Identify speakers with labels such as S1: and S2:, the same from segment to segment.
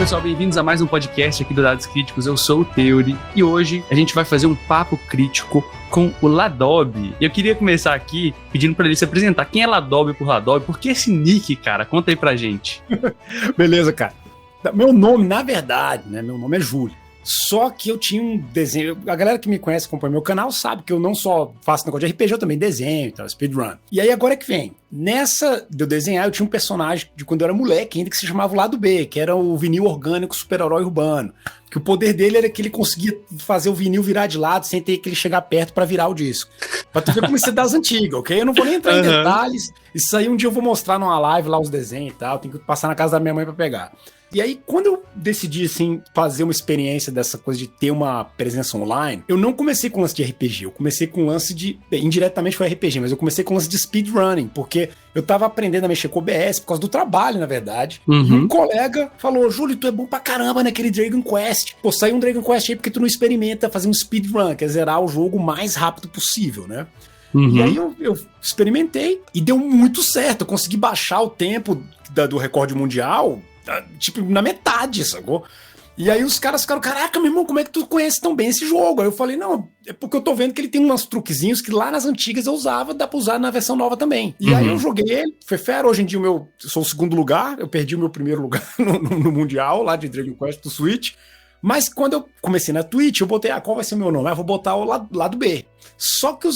S1: pessoal, bem-vindos a mais um podcast aqui do Dados Críticos. Eu sou o Theory e hoje a gente vai fazer um papo crítico com o Ladob. E eu queria começar aqui pedindo para ele se apresentar. Quem é Ladob por Ladob? Por que esse nick, cara? Conta aí pra gente.
S2: Beleza, cara. Meu nome, na verdade, né? Meu nome é Júlio. Só que eu tinha um desenho. A galera que me conhece, acompanha meu canal, sabe que eu não só faço negócio de RPG, eu também desenho e tal, speedrun. E aí agora é que vem. Nessa de eu desenhar, eu tinha um personagem de quando eu era moleque ainda que se chamava o Lado B, que era o vinil orgânico super-herói urbano. Que o poder dele era que ele conseguia fazer o vinil virar de lado sem ter que ele chegar perto pra virar o disco. Pra tu ver como isso é das antigas, ok? Eu não vou nem entrar em detalhes. Isso aí um dia eu vou mostrar numa live lá os desenhos e tal. Tenho que passar na casa da minha mãe pra pegar. E aí, quando eu decidi, assim, fazer uma experiência dessa coisa de ter uma presença online, eu não comecei com lance de RPG, eu comecei com lance de... Indiretamente foi RPG, mas eu comecei com lance de speedrunning, porque eu tava aprendendo a mexer com OBS por causa do trabalho, na verdade. E um colega falou, Júlio, tu é bom pra caramba naquele Dragon Quest. Pô, saiu um Dragon Quest aí porque tu não experimenta fazer um speedrun, que é zerar o jogo o mais rápido possível, né? E aí eu experimentei e deu muito certo. Eu consegui baixar o tempo do recorde mundial... tipo, na metade, sacou? E aí os caras ficaram, caraca, meu irmão, como é que tu conhece tão bem esse jogo? Aí eu falei, não, é porque eu tô vendo que ele tem uns truquezinhos que lá nas antigas eu usava, dá pra usar na versão nova também. E aí eu joguei ele, foi fera, hoje em dia eu sou o segundo lugar, eu perdi o meu primeiro lugar no Mundial, lá de Dragon Quest do Switch. Mas quando eu comecei na Twitch, eu botei, qual vai ser o meu nome? Eu vou botar o lado B. Só que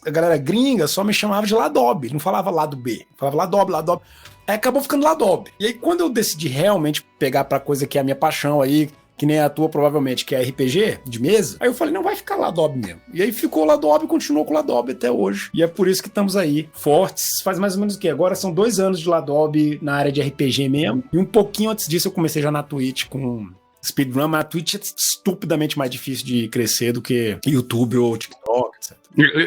S2: a galera gringa só me chamava de Ladob, não falava lado B, falava Ladob. Aí acabou ficando Ladob. E aí quando eu decidi realmente pegar pra coisa que é a minha paixão aí, que nem a tua provavelmente, que é RPG de mesa, aí eu falei, não, vai ficar Ladob mesmo. E aí ficou Ladob e continuou com Ladob até hoje. E é por isso que estamos aí, fortes. Faz mais ou menos o quê? Agora são 2 anos de Ladob na área de RPG mesmo. E um pouquinho antes disso eu comecei já na Twitch com... speedrun, mas a Twitch é estupidamente mais difícil de crescer do que YouTube ou TikTok, etc.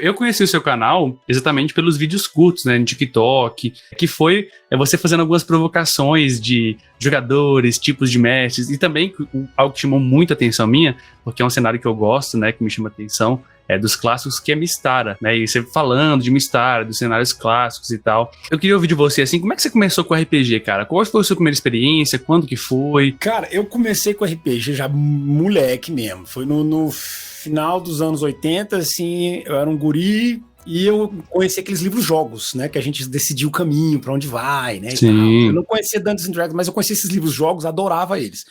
S1: Eu conheci o seu canal exatamente pelos vídeos curtos, né, no TikTok, que foi você fazendo algumas provocações de jogadores, tipos de mestres, e também algo que chamou muita atenção minha, porque é um cenário que eu gosto, né, que me chama atenção, dos clássicos, que é Mystara, né, e você falando de Mystara, dos cenários clássicos e tal. Eu queria ouvir de você, assim, como é que você começou com RPG, cara? Qual foi a sua primeira experiência? Quando que foi?
S2: Cara, eu comecei com RPG já moleque mesmo, foi no final dos anos 80, assim, eu era um guri e eu conheci aqueles livros-jogos, né, que a gente decidia o caminho, pra onde vai, né, e tal. Eu não conhecia Dungeons and Dragons, mas eu conhecia esses livros-jogos, adorava eles.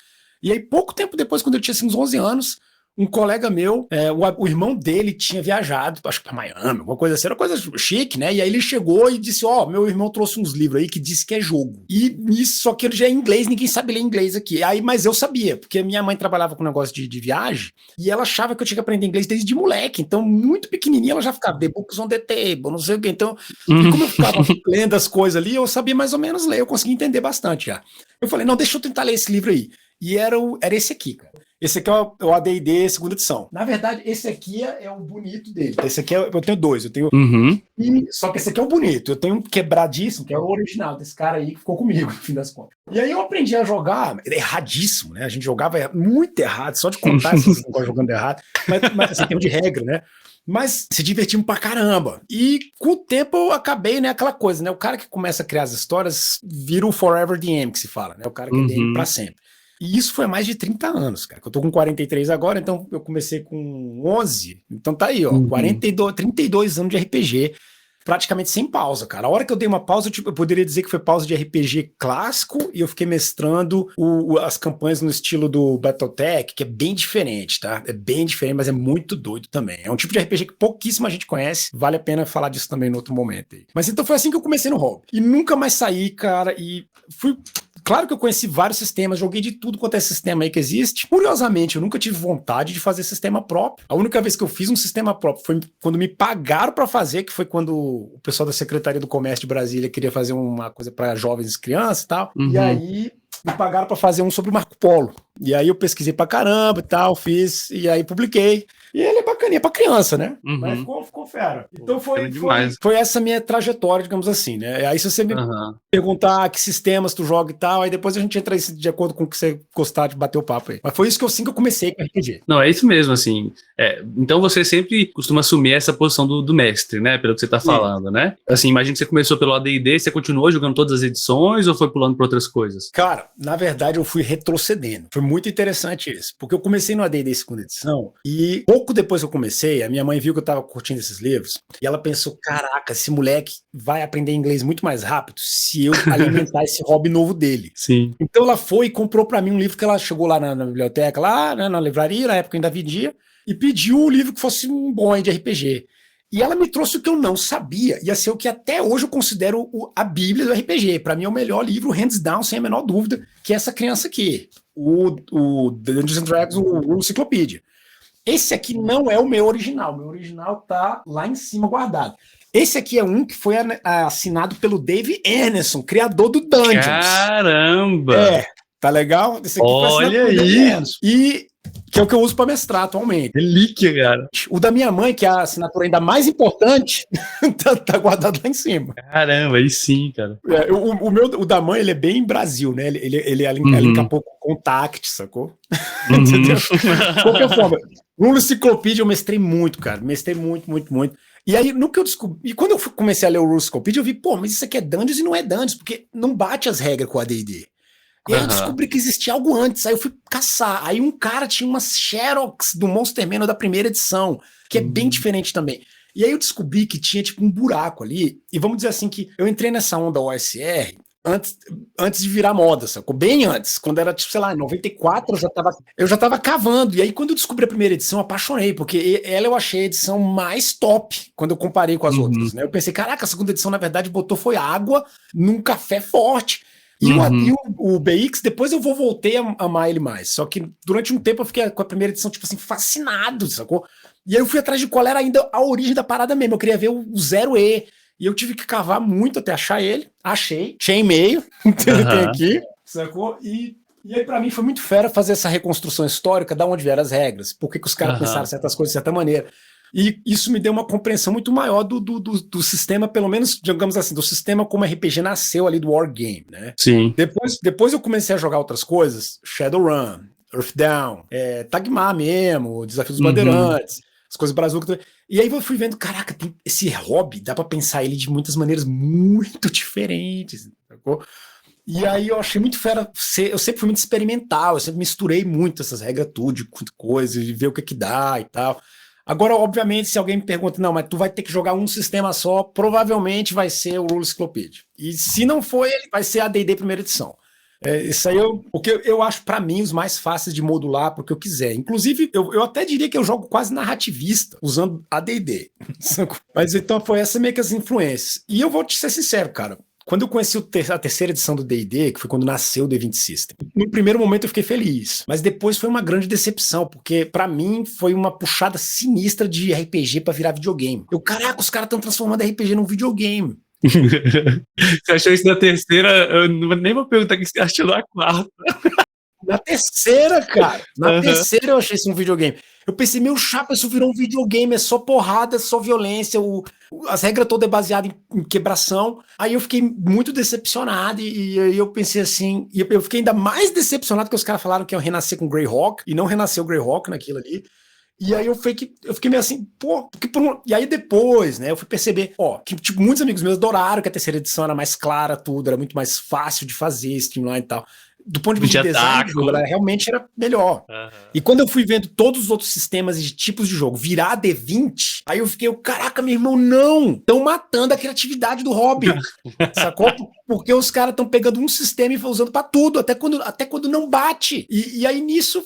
S2: E aí, pouco tempo depois, quando eu tinha, assim, uns 11 anos, um colega meu, o irmão dele tinha viajado, acho que pra Miami, alguma coisa assim, era coisa chique, né? E aí ele chegou e disse, meu irmão trouxe uns livros aí que diz que é jogo. E isso, só que ele já é inglês, ninguém sabe ler inglês aqui. Aí, mas eu sabia, porque minha mãe trabalhava com negócio de viagem, e ela achava que eu tinha que aprender inglês desde moleque. Então, muito pequenininha, ela já ficava, the books on the table, não sei o quê. Então, e como eu ficava lendo as coisas ali, eu sabia mais ou menos ler, eu conseguia entender bastante já. Eu falei, não, deixa eu tentar ler esse livro aí. E era esse aqui, cara. Esse aqui é o AD&D segunda edição. Na verdade, esse aqui é o bonito dele. Esse aqui eu tenho 2. Eu tenho. Só que esse aqui é o bonito. Eu tenho um quebradíssimo, que é o original desse cara aí que ficou comigo, no fim das contas. E aí eu aprendi a jogar erradíssimo, né? A gente jogava muito errado, só de contar essas coisas jogando errado. Mas assim, tem de regra, né? Mas se divertimos pra caramba. E com o tempo eu acabei, né, aquela coisa, né? O cara que começa a criar as histórias vira o Forever DM, que se fala, né? O cara que é DM pra sempre. E isso foi há mais de 30 anos, cara. Eu tô com 43 agora, então eu comecei com 11. Então tá aí, 32 anos de RPG, praticamente sem pausa, cara. A hora que eu dei uma pausa, eu poderia dizer que foi pausa de RPG clássico e eu fiquei mestrando as campanhas no estilo do Battletech, que é bem diferente, tá? É bem diferente, mas é muito doido também. É um tipo de RPG que pouquíssima gente conhece. Vale a pena falar disso também no outro momento aí. Mas então foi assim que eu comecei no hobby. E nunca mais saí, cara, e fui... Claro que eu conheci vários sistemas, joguei de tudo quanto é sistema aí que existe. Curiosamente, eu nunca tive vontade de fazer sistema próprio. A única vez que eu fiz um sistema próprio foi quando me pagaram para fazer, que foi quando o pessoal da Secretaria do Comércio de Brasília queria fazer uma coisa para jovens e crianças e tal. E aí me pagaram para fazer um sobre o Marco Polo. E aí eu pesquisei pra caramba e tal, fiz, e aí publiquei. E ele é bacaninha pra criança, né?
S1: Uhum.
S2: Mas ficou fera. Então foi
S1: demais.
S2: foi essa minha trajetória, digamos assim, né? Aí se você me perguntar que sistemas tu joga e tal, aí depois a gente entra de acordo com o que você gostar de bater o papo aí. Mas foi isso que eu comecei com RPG.
S1: Não, é isso mesmo, assim. Então você sempre costuma assumir essa posição do mestre, né? Pelo que você tá falando, né? Assim, imagina que você começou pelo AD&D, você continuou jogando todas as edições ou foi pulando para outras coisas?
S2: Cara, na verdade eu fui retrocedendo. Foi muito interessante isso, porque eu comecei no AD&D segunda edição e pouco depois que eu comecei, a minha mãe viu que eu tava curtindo esses livros e ela pensou, caraca, esse moleque vai aprender inglês muito mais rápido se eu alimentar esse hobby novo dele.
S1: Sim.
S2: Então ela foi e comprou pra mim um livro que ela chegou lá na biblioteca, lá, né, na livraria, na época eu ainda vendia, e pediu um livro que fosse um bom de RPG. E ela me trouxe o que eu não sabia, ia ser o que até hoje eu considero a bíblia do RPG. Pra mim é o melhor livro, hands down, sem a menor dúvida, que é essa criança aqui, o Dungeons and Dragons, o Encyclopedia. Esse aqui não é o meu original tá lá em cima guardado. Esse aqui é um que foi assinado pelo Dave Arneson, criador do Dungeons.
S1: Caramba!
S2: Tá legal? Esse aqui
S1: olha aí!
S2: E que é o que eu uso para mestrar atualmente.
S1: Relíquia, cara.
S2: O da minha mãe, que é a assinatura ainda mais importante, tá guardado lá em cima.
S1: Caramba, aí sim, cara.
S2: O da mãe, ele é bem Brasil, né? Ele encapou com tact, sacou? Entendeu? De qualquer forma, no Enciclopédia eu mestrei muito, cara. Mestrei muito, muito, muito. E aí, no que eu descobri. E quando eu comecei a ler o Rules Encyclopedia, eu vi, pô, mas isso aqui é Dungeons e não é Dungeons, porque não bate as regras com a AD&D. E aí eu descobri que existia algo antes, aí eu fui caçar. Aí um cara tinha umas Xerox do Monster Manual da primeira edição, que é bem diferente também. E aí eu descobri que tinha tipo um buraco ali, e vamos dizer assim que eu entrei nessa onda OSR antes de virar moda, sacou? Bem antes, quando era tipo, sei lá, em 94 eu já tava cavando, e aí quando eu descobri a primeira edição eu apaixonei, porque ela eu achei a edição mais top, quando eu comparei com as outras, né? Eu pensei, caraca, a segunda edição na verdade botou foi água num café forte. E o BX, depois eu voltei a amar ele mais. Só que durante um tempo eu fiquei com a primeira edição, tipo assim, fascinado, sacou? E aí eu fui atrás de qual era ainda a origem da parada mesmo. Eu queria ver o 0E. E eu tive que cavar muito até achar ele. Achei em meio. Tem aqui, sacou? E aí pra mim foi muito fera fazer essa reconstrução histórica, da onde vieram as regras. Por que os caras pensaram certas coisas de certa maneira. E isso me deu uma compreensão muito maior do sistema, pelo menos, digamos assim, do sistema como RPG nasceu ali do Wargame, né?
S1: Sim.
S2: Depois eu comecei a jogar outras coisas, Shadowrun, Earthdown, Tagmar mesmo, Desafio dos Bandeirantes, as coisas brazucas. E aí eu fui vendo, caraca, esse hobby, dá pra pensar ele de muitas maneiras muito diferentes, sacou? E aí eu achei muito fera, eu sempre fui muito experimental, eu sempre misturei muito essas regras tudo, de coisas, de ver o que dá e tal. Agora, obviamente, se alguém me pergunta, não, mas tu vai ter que jogar um sistema só, provavelmente vai ser o Rules Encyclopedia. E se não for ele, vai ser a AD&D primeira edição. Isso aí porque eu acho, pra mim, os mais fáceis de modular porque eu quiser. Inclusive, eu até diria que eu jogo quase narrativista, usando AD&D. Mas então foi essa meio que as influências. E eu vou te ser sincero, cara. Quando eu conheci a terceira edição do D&D, que foi quando nasceu o D20 System, no primeiro momento eu fiquei feliz, mas depois foi uma grande decepção, porque pra mim foi uma puxada sinistra de RPG pra virar videogame. Caraca, os caras estão transformando RPG num videogame.
S1: Você achou isso na terceira? Eu nem vou perguntar o que você achou na quarta.
S2: Na terceira, cara. Na terceira eu achei isso um videogame. Eu pensei, meu chapa, isso virou um videogame, é só porrada, é só violência, as regras todas é baseadas em quebração. Aí eu fiquei muito decepcionado e aí eu pensei assim, e eu fiquei ainda mais decepcionado que os caras falaram que ia renascer com Greyhawk, e não renasceu o Greyhawk naquilo ali. E aí eu fiquei meio assim, pô, e aí depois, né, eu fui perceber, que tipo, muitos amigos meus adoraram que a terceira edição era mais clara, tudo, era muito mais fácil de fazer, streamline e tal. Do ponto de vista de design, realmente era melhor. E quando eu fui vendo todos os outros sistemas e tipos de jogo virar D20, aí eu fiquei, caraca, meu irmão, não! Estão matando a criatividade do hobby. Sacou? Porque os caras estão pegando um sistema e usando pra tudo, até quando não bate. E aí nisso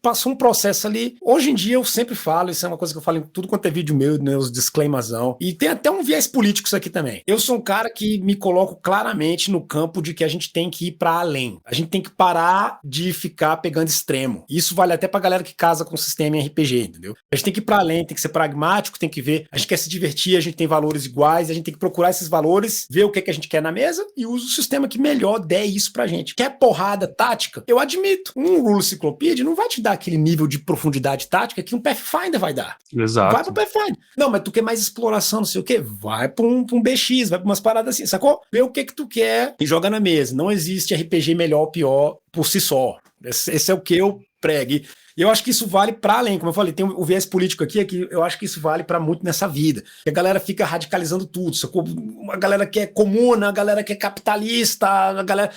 S2: passou um processo ali. Hoje em dia eu sempre falo, isso é uma coisa que eu falo em tudo quanto é vídeo meu, meus disclaimerzão. E tem até um viés político isso aqui também. Eu sou um cara que me coloco claramente no campo de que a gente tem que ir pra além. A gente tem que parar de ficar pegando extremo. Isso vale até pra galera que casa com sistema em RPG, entendeu? A gente tem que ir pra além, tem que ser pragmático, tem que ver, a gente quer se divertir, a gente tem valores iguais, a gente tem que procurar esses valores, ver o que a gente quer na mesa e usa o sistema que melhor der isso pra gente. Quer porrada tática? Eu admito, um Rule Cyclopedia não vai te dar aquele nível de profundidade tática que um Pathfinder vai dar.
S1: Exato.
S2: Vai pro Pathfinder. Não, mas tu quer mais exploração, não sei o quê? Vai pra um BX, vai pra umas paradas assim, sacou? Vê o que tu quer e joga na mesa. Não existe RPG melhor ou pior por si só. Esse é o que eu prego. E eu acho que isso vale para além, como eu falei, tem o viés político aqui, que eu acho que isso vale para muito nessa vida. E a galera fica radicalizando tudo, sacou? Uma galera que é comuna, a galera que é capitalista, a galera...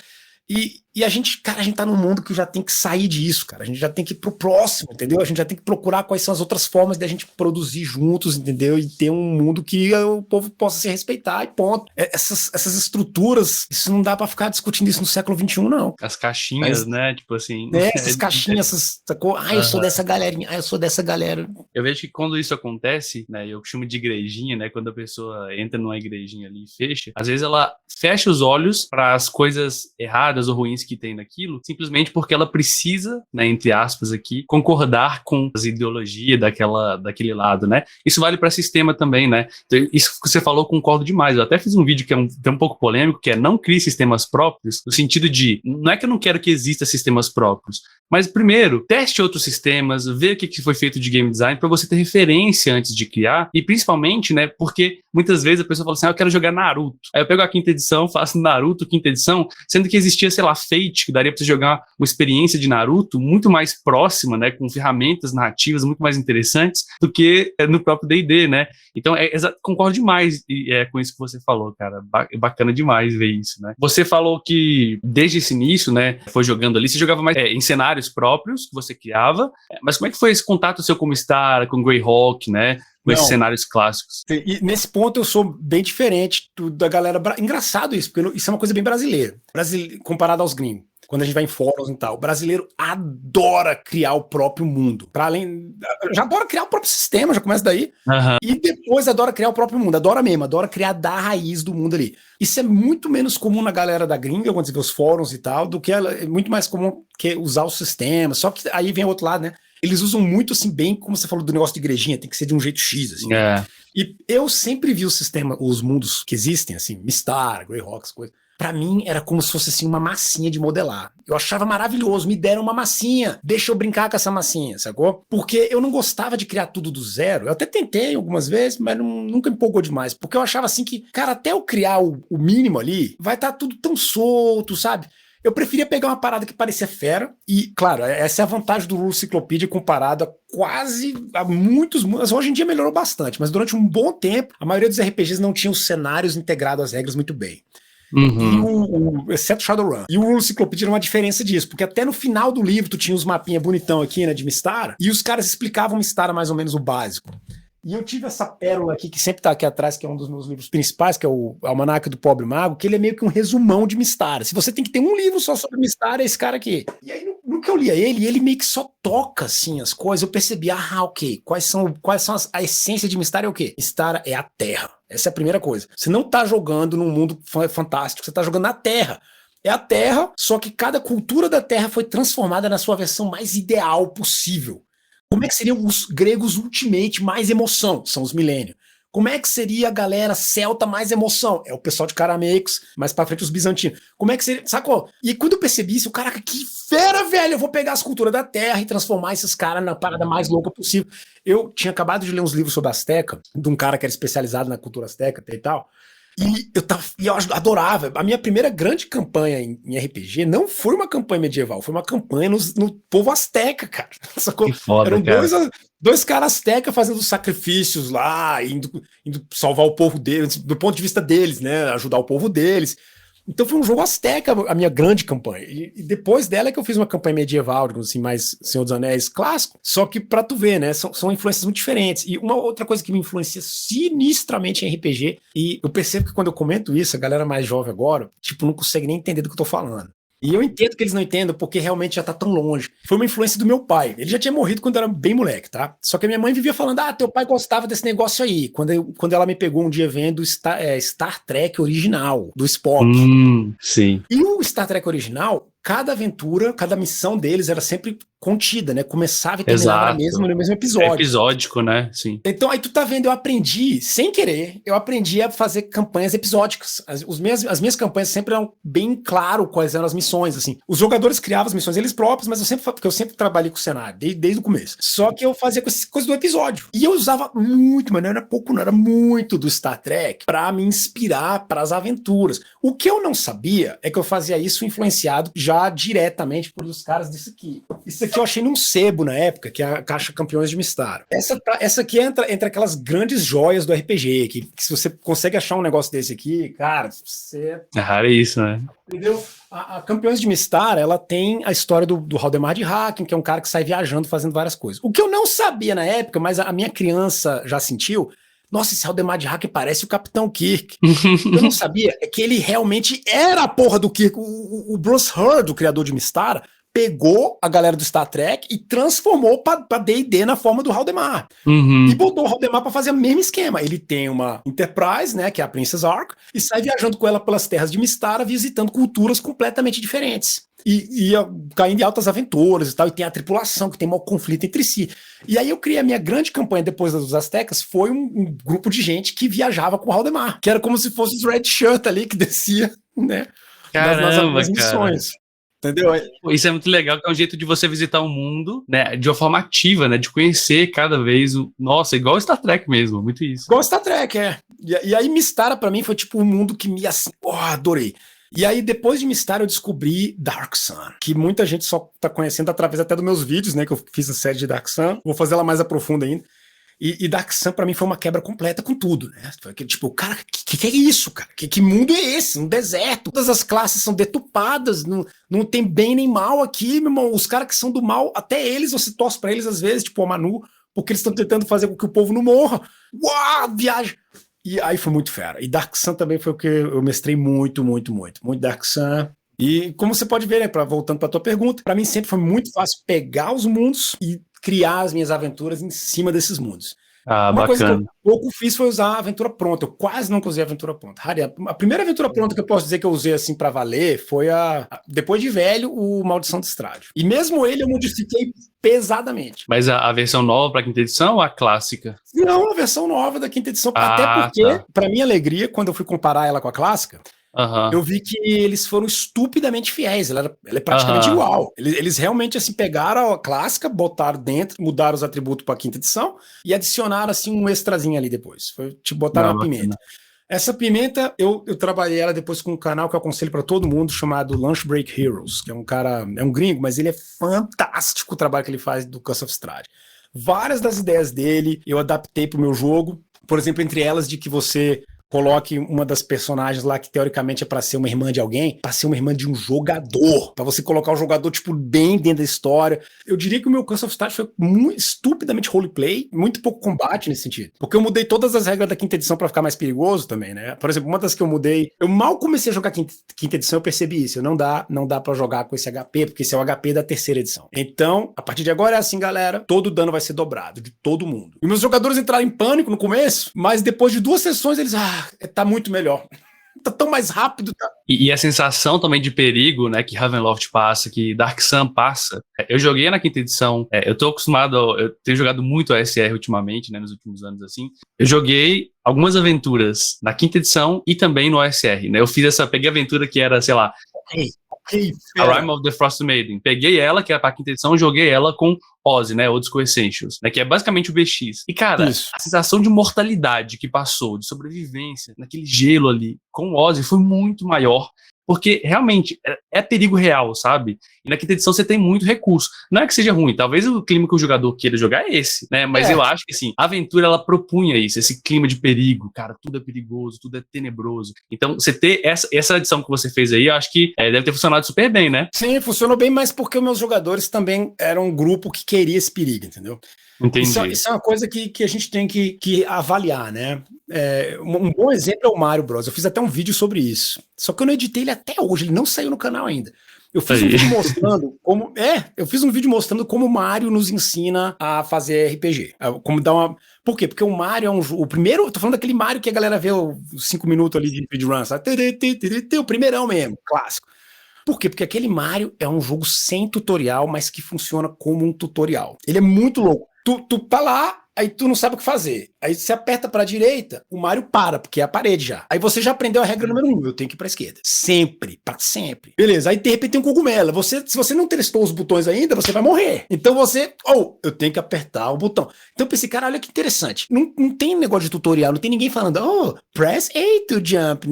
S2: E a gente, cara, a gente tá num mundo que já tem que sair disso, cara. A gente já tem que ir pro próximo, entendeu? A gente já tem que procurar quais são as outras formas de a gente produzir juntos, entendeu? E ter um mundo que o povo possa se respeitar e ponto. Essas estruturas, isso não dá pra ficar discutindo isso no século XXI, não.
S1: As caixinhas, né? Tipo assim...
S2: Essas caixinhas, sacou? Eu sou dessa galerinha, eu sou dessa galera.
S1: Eu vejo que quando isso acontece, né? Eu chamo de igrejinha, né? Quando a pessoa entra numa igrejinha ali e fecha, às vezes ela fecha os olhos para as coisas erradas ou ruins que tem naquilo, simplesmente porque ela precisa, né, entre aspas aqui, concordar com as ideologias daquele lado, né? Isso vale para sistema também, né? Então, isso que você falou, concordo demais. Eu até fiz um vídeo que é um pouco polêmico, que é não crie sistemas próprios, no sentido de, não é que eu não quero que exista sistemas próprios, mas primeiro, teste outros sistemas, vê o que foi feito de game design para você ter referência antes de criar, e principalmente, né, porque muitas vezes a pessoa fala assim, eu quero jogar Naruto. Aí eu pego a quinta edição, faço Naruto, quinta edição, sendo que existia, sei lá, Fate, que daria pra você jogar uma experiência de Naruto muito mais próxima, né, com ferramentas narrativas muito mais interessantes do que no próprio D&D, né? Então, concordo demais com isso que você falou, cara. Bacana demais ver isso, né? Você falou que desde esse início, né, foi jogando ali, você jogava mais em cenários próprios que você criava, mas como é que foi esse contato seu com Mystara, com Greyhawk, né? Com esses cenários clássicos.
S2: E nesse ponto eu sou bem diferente da galera. Engraçado isso, porque isso é uma coisa bem brasileira. Comparado aos gringos. Quando a gente vai em fóruns e tal, o brasileiro adora criar o próprio mundo. Para além, já adora criar o próprio sistema, já começa daí.
S1: Uhum.
S2: E depois adora criar o próprio mundo, adora mesmo, adora criar da raiz do mundo ali. Isso é muito menos comum na galera da gringa, quando você vê os fóruns e tal, do que é muito mais comum que usar o sistema. Só que aí vem o outro lado, né? Eles usam muito, assim, bem como você falou do negócio de igrejinha, tem que ser de um jeito X, assim. E eu sempre vi o sistema, os mundos que existem, assim, Mystara, Greyhawk, coisas. Pra mim, era como se fosse, assim, uma massinha de modelar. Eu achava maravilhoso, me deram uma massinha, deixa eu brincar com essa massinha, sacou? Porque eu não gostava de criar tudo do zero. Eu até tentei algumas vezes, mas nunca me empolgou demais. Porque eu achava, assim, que, cara, até eu criar o mínimo ali, vai estar tudo tão solto, sabe? Eu preferia pegar uma parada que parecia fera, e, claro, essa é a vantagem do Rule Cyclopedia comparado a muitos mundos. Hoje em dia melhorou bastante, mas durante um bom tempo, a maioria dos RPGs não tinha os cenários integrados às regras muito bem. Uhum. Exceto Shadowrun. E o Rule Cyclopedia era uma diferença disso, porque até no final do livro tu tinha os mapinhas bonitão aqui, né, de Mystara, e os caras explicavam Mystara mais ou menos o básico. E eu tive essa pérola aqui, que sempre tá aqui atrás, que é um dos meus livros principais, que é o Almanaque do Pobre Mago, que ele é meio que um resumão de Mystara. Se você tem que ter um livro só sobre Mystara, é esse cara aqui. E aí, no que eu lia ele meio que só toca, assim, as coisas. Eu percebi, ok, quais são a essência de Mystara é o quê? Mystara é a Terra. Essa é a primeira coisa. Você não tá jogando num mundo fantástico, você tá jogando na Terra. É a Terra, só que cada cultura da Terra foi transformada na sua versão mais ideal possível. Como é que seriam os gregos Ultimate mais emoção? São os milênios. Como é que seria a galera celta mais emoção? É o pessoal de Carameicos, mais pra frente os bizantinos. Como é que seria, sacou? E quando eu percebi isso, caraca, que fera, velho! Eu vou pegar as culturas da Terra e transformar esses caras na parada mais louca possível. Eu tinha acabado de ler uns livros sobre a Azteca, de um cara que era especializado na cultura azteca e tal. E eu adorava. A minha primeira grande campanha em RPG não foi uma campanha medieval, foi uma campanha no povo azteca, cara. Sacou?
S1: Que foda,
S2: eram
S1: cara.
S2: dois caras aztecas fazendo sacrifícios lá, indo salvar o povo deles, do ponto de vista deles, né? Ajudar o povo deles. Então foi um jogo azteca, a minha grande campanha. E depois dela é que eu fiz uma campanha medieval, digamos assim, mais Senhor dos Anéis clássico. Só que pra tu ver, né, são influências muito diferentes. E uma outra coisa que me influencia sinistramente em RPG, e eu percebo que quando eu comento isso, a galera mais jovem agora, tipo, não consegue nem entender do que eu tô falando. E eu entendo que eles não entendam porque realmente já tá tão longe. Foi uma influência do meu pai. Ele já tinha morrido quando eu era bem moleque, tá? Só que a minha mãe vivia falando, teu pai gostava desse negócio aí. Quando ela me pegou um dia vendo Star Trek original, do Spock.
S1: Sim.
S2: E o Star Trek original, cada aventura, cada missão deles era sempre contida, né? Começava e terminava no mesmo episódio.
S1: É episódico, né? Sim.
S2: Então, aí tu tá vendo, eu aprendi, sem querer, eu aprendi a fazer campanhas episódicas. As minhas campanhas sempre eram bem claro quais eram as missões, assim. Os jogadores criavam as missões eles próprios, mas porque eu sempre trabalhei com o cenário, desde o começo. Só que eu fazia com essas coisas do episódio. E eu usava muito, mas não era pouco, não era muito do Star Trek pra me inspirar para as aventuras. O que eu não sabia é que eu fazia isso influenciado já diretamente por os caras disso aqui. Isso aqui eu achei num sebo na época, que é a Caixa Campeões de Mistara. Essa aqui entra entre aquelas grandes joias do RPG, que se você consegue achar um negócio desse aqui, cara, você...
S1: É raro isso, né?
S2: Entendeu? A Campeões de Mistara, ela tem a história do Haldemar de Hacken, que é um cara que sai viajando, fazendo várias coisas. O que eu não sabia na época, mas a minha criança já sentiu, nossa, esse Haldemar de Hacken parece o Capitão Kirk. O que eu não sabia é que ele realmente era a porra do Kirk. O Bruce Hurd, o criador de Mistara, pegou a galera do Star Trek e transformou pra D&D na forma do Haldemar. E botou o Haldemar pra fazer o mesmo esquema. Ele tem uma Enterprise, né, que é a Princess Ark, e sai viajando com ela pelas terras de Mistara, visitando culturas completamente diferentes. E caindo em altas aventuras e tal, e tem a tripulação, que tem um conflito entre si. E aí eu criei a minha grande campanha depois dos Aztecas, foi um grupo de gente que viajava com o Haldemar, que era como se fosse os Red Shirt ali, que descia, né, nas missões. Entendeu?
S1: Isso é muito legal, que é um jeito de você visitar o mundo, né, de uma forma ativa, né, de conhecer cada vez nossa, igual Star Trek mesmo, muito isso.
S2: Igual Star Trek, é. E aí Mistara pra mim foi tipo um mundo que me, assim, adorei. E aí depois de Mistara eu descobri Dark Sun, que muita gente só tá conhecendo através até dos meus vídeos, né, que eu fiz a série de Dark Sun, vou fazer ela mais aprofunda ainda. E Dark Sun pra mim foi uma quebra completa com tudo, né? Tipo, cara, que é isso, cara? Que mundo é esse? Um deserto. Todas as classes são deturpadas, não tem bem nem mal aqui, meu irmão. Os caras que são do mal, até eles, você torce pra eles às vezes, tipo o Manu, porque eles estão tentando fazer com que o povo não morra. Uau, viagem! E aí foi muito fera. E Dark Sun também foi o que eu mestrei muito Dark Sun. E como você pode ver, né, voltando pra tua pergunta, pra mim sempre foi muito fácil pegar os mundos e criar as minhas aventuras em cima desses mundos.
S1: Ah,
S2: uma
S1: bacana.
S2: coisa que eu pouco fiz foi usar a aventura pronta. Eu quase nunca usei a aventura pronta. A primeira aventura pronta que eu posso dizer que eu usei assim pra valer foi depois de velho, o Maldição do Estrádio. E mesmo ele eu modifiquei pesadamente.
S1: Mas a versão nova pra quinta edição ou a clássica?
S2: Não, a versão nova da quinta edição. Até porque, pra minha alegria, quando eu fui comparar ela com a clássica, eu vi que eles foram estupidamente fiéis. Ela é praticamente igual. Eles realmente assim pegaram a clássica, botaram dentro, mudaram os atributos para quinta edição e adicionaram assim um extrazinho ali depois. Foi tipo botaram uma pimenta. Essa pimenta eu trabalhei ela depois com um canal que eu aconselho para todo mundo chamado Lunch Break Heroes, que é um cara, é um gringo, mas ele é fantástico o trabalho que ele faz do Curse of Strahd. Várias das ideias dele eu adaptei pro meu jogo. Por exemplo, entre elas de que você coloque uma das personagens lá que teoricamente é pra ser uma irmã de alguém, pra ser uma irmã de um jogador, pra você colocar o jogador tipo bem dentro da história. Eu diria que o meu Curse of Strahd foi muito estupidamente roleplay, muito pouco combate nesse sentido, porque eu mudei todas as regras da quinta edição pra ficar mais perigoso também, né? Por exemplo, uma das que eu mudei, eu mal comecei a jogar quinta edição, eu percebi isso, não dá pra jogar com esse HP, porque esse é o HP da terceira edição. Então, a partir de agora é assim, galera, todo dano vai ser dobrado, de todo mundo. E meus jogadores entraram em pânico no começo, mas depois de 2 sessões eles, tá muito melhor. Tá tão mais rápido. Tá?
S1: E a sensação também de perigo, né, que Ravenloft passa, que Dark Sun passa. Eu joguei na quinta edição, eu tô acostumado, eu tenho jogado muito a SR ultimamente, né, nos últimos anos, assim. Eu joguei algumas aventuras na quinta edição e também no OSR, né. Eu peguei a aventura que era, sei lá, A Rime of the Frost Maiden. Peguei ela, que era pra quinta edição, joguei ela com Ozzy, né, Old School Essentials, né, que é basicamente o BX. E, cara, a sensação de mortalidade que passou, de sobrevivência, naquele gelo ali, com o Ozzy, foi muito maior, porque, realmente, é perigo real, sabe? E na quinta edição você tem muito recurso. Não é que seja ruim, talvez o clima que o jogador queira jogar é esse, né? Mas eu acho que, assim, a aventura, ela propunha isso, esse clima de perigo, cara, tudo é perigoso, tudo é tenebroso. Então, você ter essa edição que você fez aí, eu acho que deve ter funcionado super bem, né?
S2: Sim, funcionou bem, mas porque os meus jogadores também eram um grupo que queria esse perigo, entendeu?
S1: Entendi.
S2: Isso é uma coisa que a gente tem que avaliar, né? Um bom exemplo é o Mario Bros. Eu fiz até um vídeo sobre isso. Só que eu não editei ele até hoje, ele não saiu no canal ainda. Eu fiz um vídeo mostrando como. Eu fiz um vídeo mostrando como o Mario nos ensina a fazer RPG. Como dar uma. Por quê? Porque o Mario é o primeiro. Eu tô falando daquele Mario que a galera vê os 5 minutos ali de speedrun, sabe? O primeirão mesmo, clássico. Por quê? Porque aquele Mario é um jogo sem tutorial, mas que funciona como um tutorial. Ele é muito louco. Tu tá lá, aí tu não sabe o que fazer. Aí você aperta pra direita, o Mario para, porque é a parede já. Aí você já aprendeu a regra número 1, eu tenho que ir pra esquerda. Sempre, pra sempre. Beleza, aí de repente tem um cogumelo. Se você não testou os botões ainda, você vai morrer. Então eu tenho que apertar o botão. Então eu pensei, cara, olha que interessante. Não tem negócio de tutorial, não tem ninguém falando, press A to jump.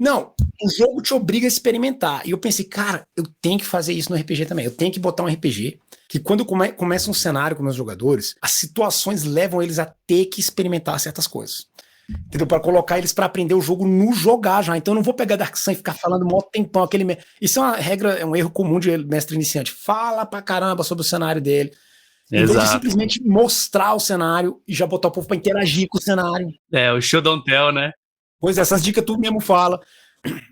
S2: Não, o jogo te obriga a experimentar. E eu pensei, cara, eu tenho que fazer isso no RPG também. Eu tenho que botar um RPG que quando começa um cenário com meus jogadores, as situações levam eles a ter que experimentar certas coisas. Entendeu? Para colocar eles para aprender o jogo no jogar já. Então eu não vou pegar Dark Sun e ficar falando mó tempão. Isso é uma regra, é um erro comum de mestre iniciante. Fala pra caramba sobre o cenário dele. Em vez de simplesmente mostrar o cenário e já botar o povo para interagir com o cenário.
S1: O show don't tell, né?
S2: Pois essas dicas tu mesmo fala.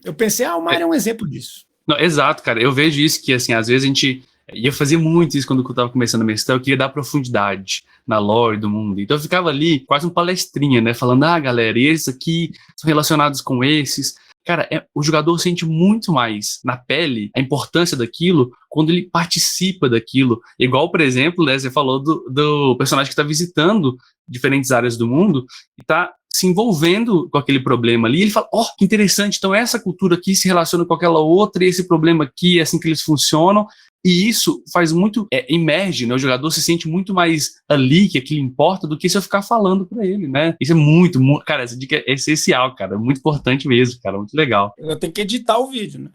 S2: Eu pensei, o Mario é um exemplo disso.
S1: Não, exato, cara. Eu vejo isso que, assim, às vezes a gente... E eu fazia muito isso quando eu tava começando a mestrar, eu queria dar profundidade na lore do mundo. Então eu ficava ali, quase um palestrinha, né? Falando, galera, esses aqui são relacionados com esses. Cara, o jogador sente muito mais na pele a importância daquilo quando ele participa daquilo. Igual, por exemplo, né, você falou do personagem que está visitando diferentes áreas do mundo e está se envolvendo com aquele problema ali. Ele fala, que interessante, então essa cultura aqui se relaciona com aquela outra e esse problema aqui é assim que eles funcionam. E isso faz muito, emerge, né? O jogador se sente muito mais ali, que aquilo importa, do que se eu ficar falando pra ele, né? Isso é muito, cara, essa dica é essencial, cara, muito importante mesmo, cara, muito legal.
S2: Eu tenho que editar o vídeo, né?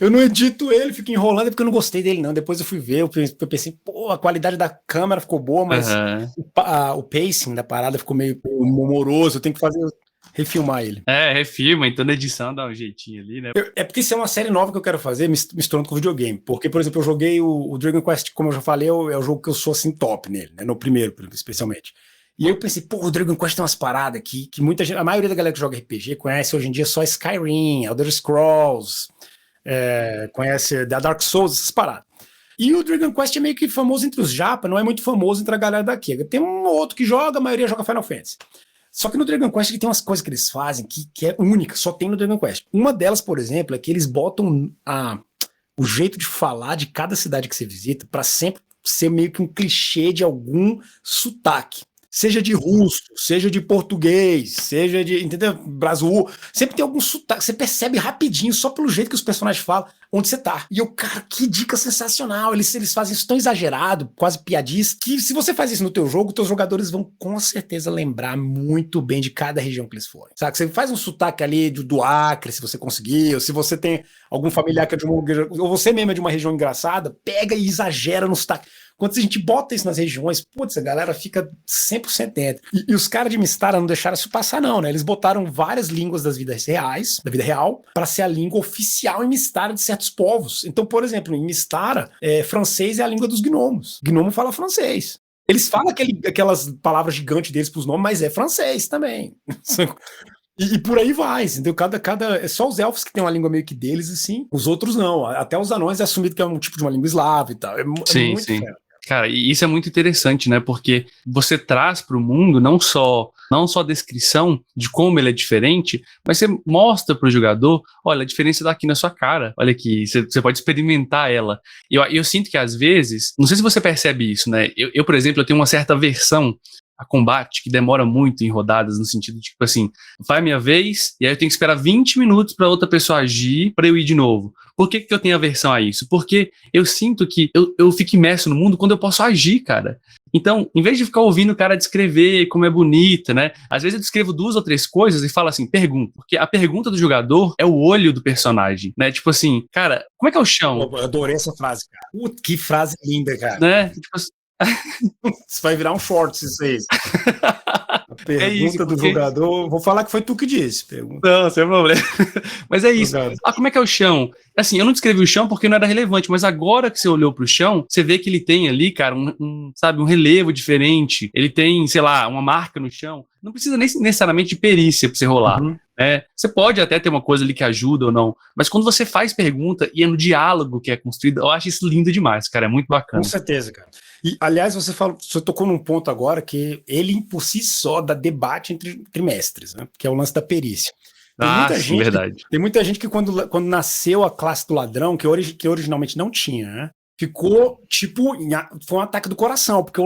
S2: Eu não edito ele, fico enrolando porque eu não gostei dele, não. Depois eu fui ver, eu pensei, a qualidade da câmera ficou boa, mas o pacing da parada ficou meio moroso, eu tenho que refilmar ele.
S1: Refilma, então na edição dá um jeitinho ali, né?
S2: É porque isso é uma série nova que eu quero fazer, misturando com videogame. Porque, por exemplo, eu joguei o Dragon Quest, como eu já falei, é o jogo que eu sou assim top nele, né? No primeiro, especialmente. E aí eu pensei, o Dragon Quest tem umas paradas aqui que muita gente, a maioria da galera que joga RPG conhece hoje em dia só Skyrim, Elder Scrolls, conhece The Dark Souls, essas paradas. E o Dragon Quest é meio que famoso entre os japa, não é muito famoso entre a galera daqui. Tem um ou outro que joga, a maioria joga Final Fantasy. Só que no Dragon Quest ele tem umas coisas que eles fazem que é única, só tem no Dragon Quest. Uma delas, por exemplo, é que eles botam o jeito de falar de cada cidade que você visita para sempre ser meio que um clichê de algum sotaque. Seja de russo, seja de português, seja de, entendeu? Brasil, sempre tem algum sotaque, você percebe rapidinho, só pelo jeito que os personagens falam, onde você tá. E eu, cara, que dica sensacional, eles fazem isso tão exagerado, quase piadista, que se você faz isso no teu jogo, teus jogadores vão com certeza lembrar muito bem de cada região que eles forem. Sabe, você faz um sotaque ali do Acre, se você conseguir, ou se você tem algum familiar que é de uma, ou você mesmo é de uma região engraçada, pega e exagera no sotaque. Quando a gente bota isso nas regiões, a galera fica 100% dentro. E os caras de Mistara não deixaram isso passar, não, né? Eles botaram várias línguas da vida real, para ser a língua oficial em Mistara de certos povos. Então, por exemplo, em Mistara, francês é a língua dos gnomos. Gnomo fala francês. Eles falam aquelas palavras gigantes deles pros nomes, mas é francês também. E por aí vai, entendeu? É só os elfos que tem uma língua meio que deles, assim. Os outros não. Até os anões é assumido que é um tipo de uma língua eslava e tal.
S1: Sim, muito sim. Cara, e isso é muito interessante, né? Porque você traz para o mundo não só a descrição de como ele é diferente, mas você mostra para o jogador, olha, a diferença tá aqui na sua cara. Olha aqui, você pode experimentar ela. E eu sinto que às vezes, não sei se você percebe isso, né? Eu, por exemplo, eu tenho uma certa aversão a combate que demora muito em rodadas, no sentido de, tipo assim, vai a minha vez, e aí eu tenho que esperar 20 minutos para outra pessoa agir para eu ir de novo. Por que eu tenho aversão a isso? Porque eu sinto que eu fico imerso no mundo quando eu posso agir, cara. Então, em vez de ficar ouvindo o cara descrever como é bonita, né? Às vezes eu descrevo 2 ou 3 coisas e falo assim, pergunta. Porque a pergunta do jogador é o olho do personagem, né? Tipo assim, cara, como é que é o chão?
S2: Eu adorei essa frase, cara. Que frase linda, cara.
S1: Né? Tipo assim,
S2: isso vai virar um shorts, isso aí. A pergunta do jogador, vou falar que foi tu que disse.
S1: Não, sem problema. Mas é isso. Como é que é o chão? Assim, eu não descrevi o chão porque não era relevante, mas agora que você olhou pro chão, você vê que ele tem ali, cara, sabe, um relevo diferente. Ele tem, sei lá, uma marca no chão. Não precisa nem necessariamente de perícia pra você rolar.
S2: Uhum.
S1: Você pode até ter uma coisa ali que ajuda ou não, mas quando você faz pergunta e é no diálogo que é construído, eu acho isso lindo demais, cara, é muito bacana.
S2: Com certeza, cara. E, aliás, você tocou num ponto agora que ele, por si só, dá debate entre mestres, né? Que é o lance da perícia. Tem
S1: Ah,
S2: muita
S1: sim,
S2: gente,
S1: verdade.
S2: tem muita gente que quando nasceu a classe do ladrão, que originalmente não tinha, né? Ficou, tipo, foi um ataque do coração, porque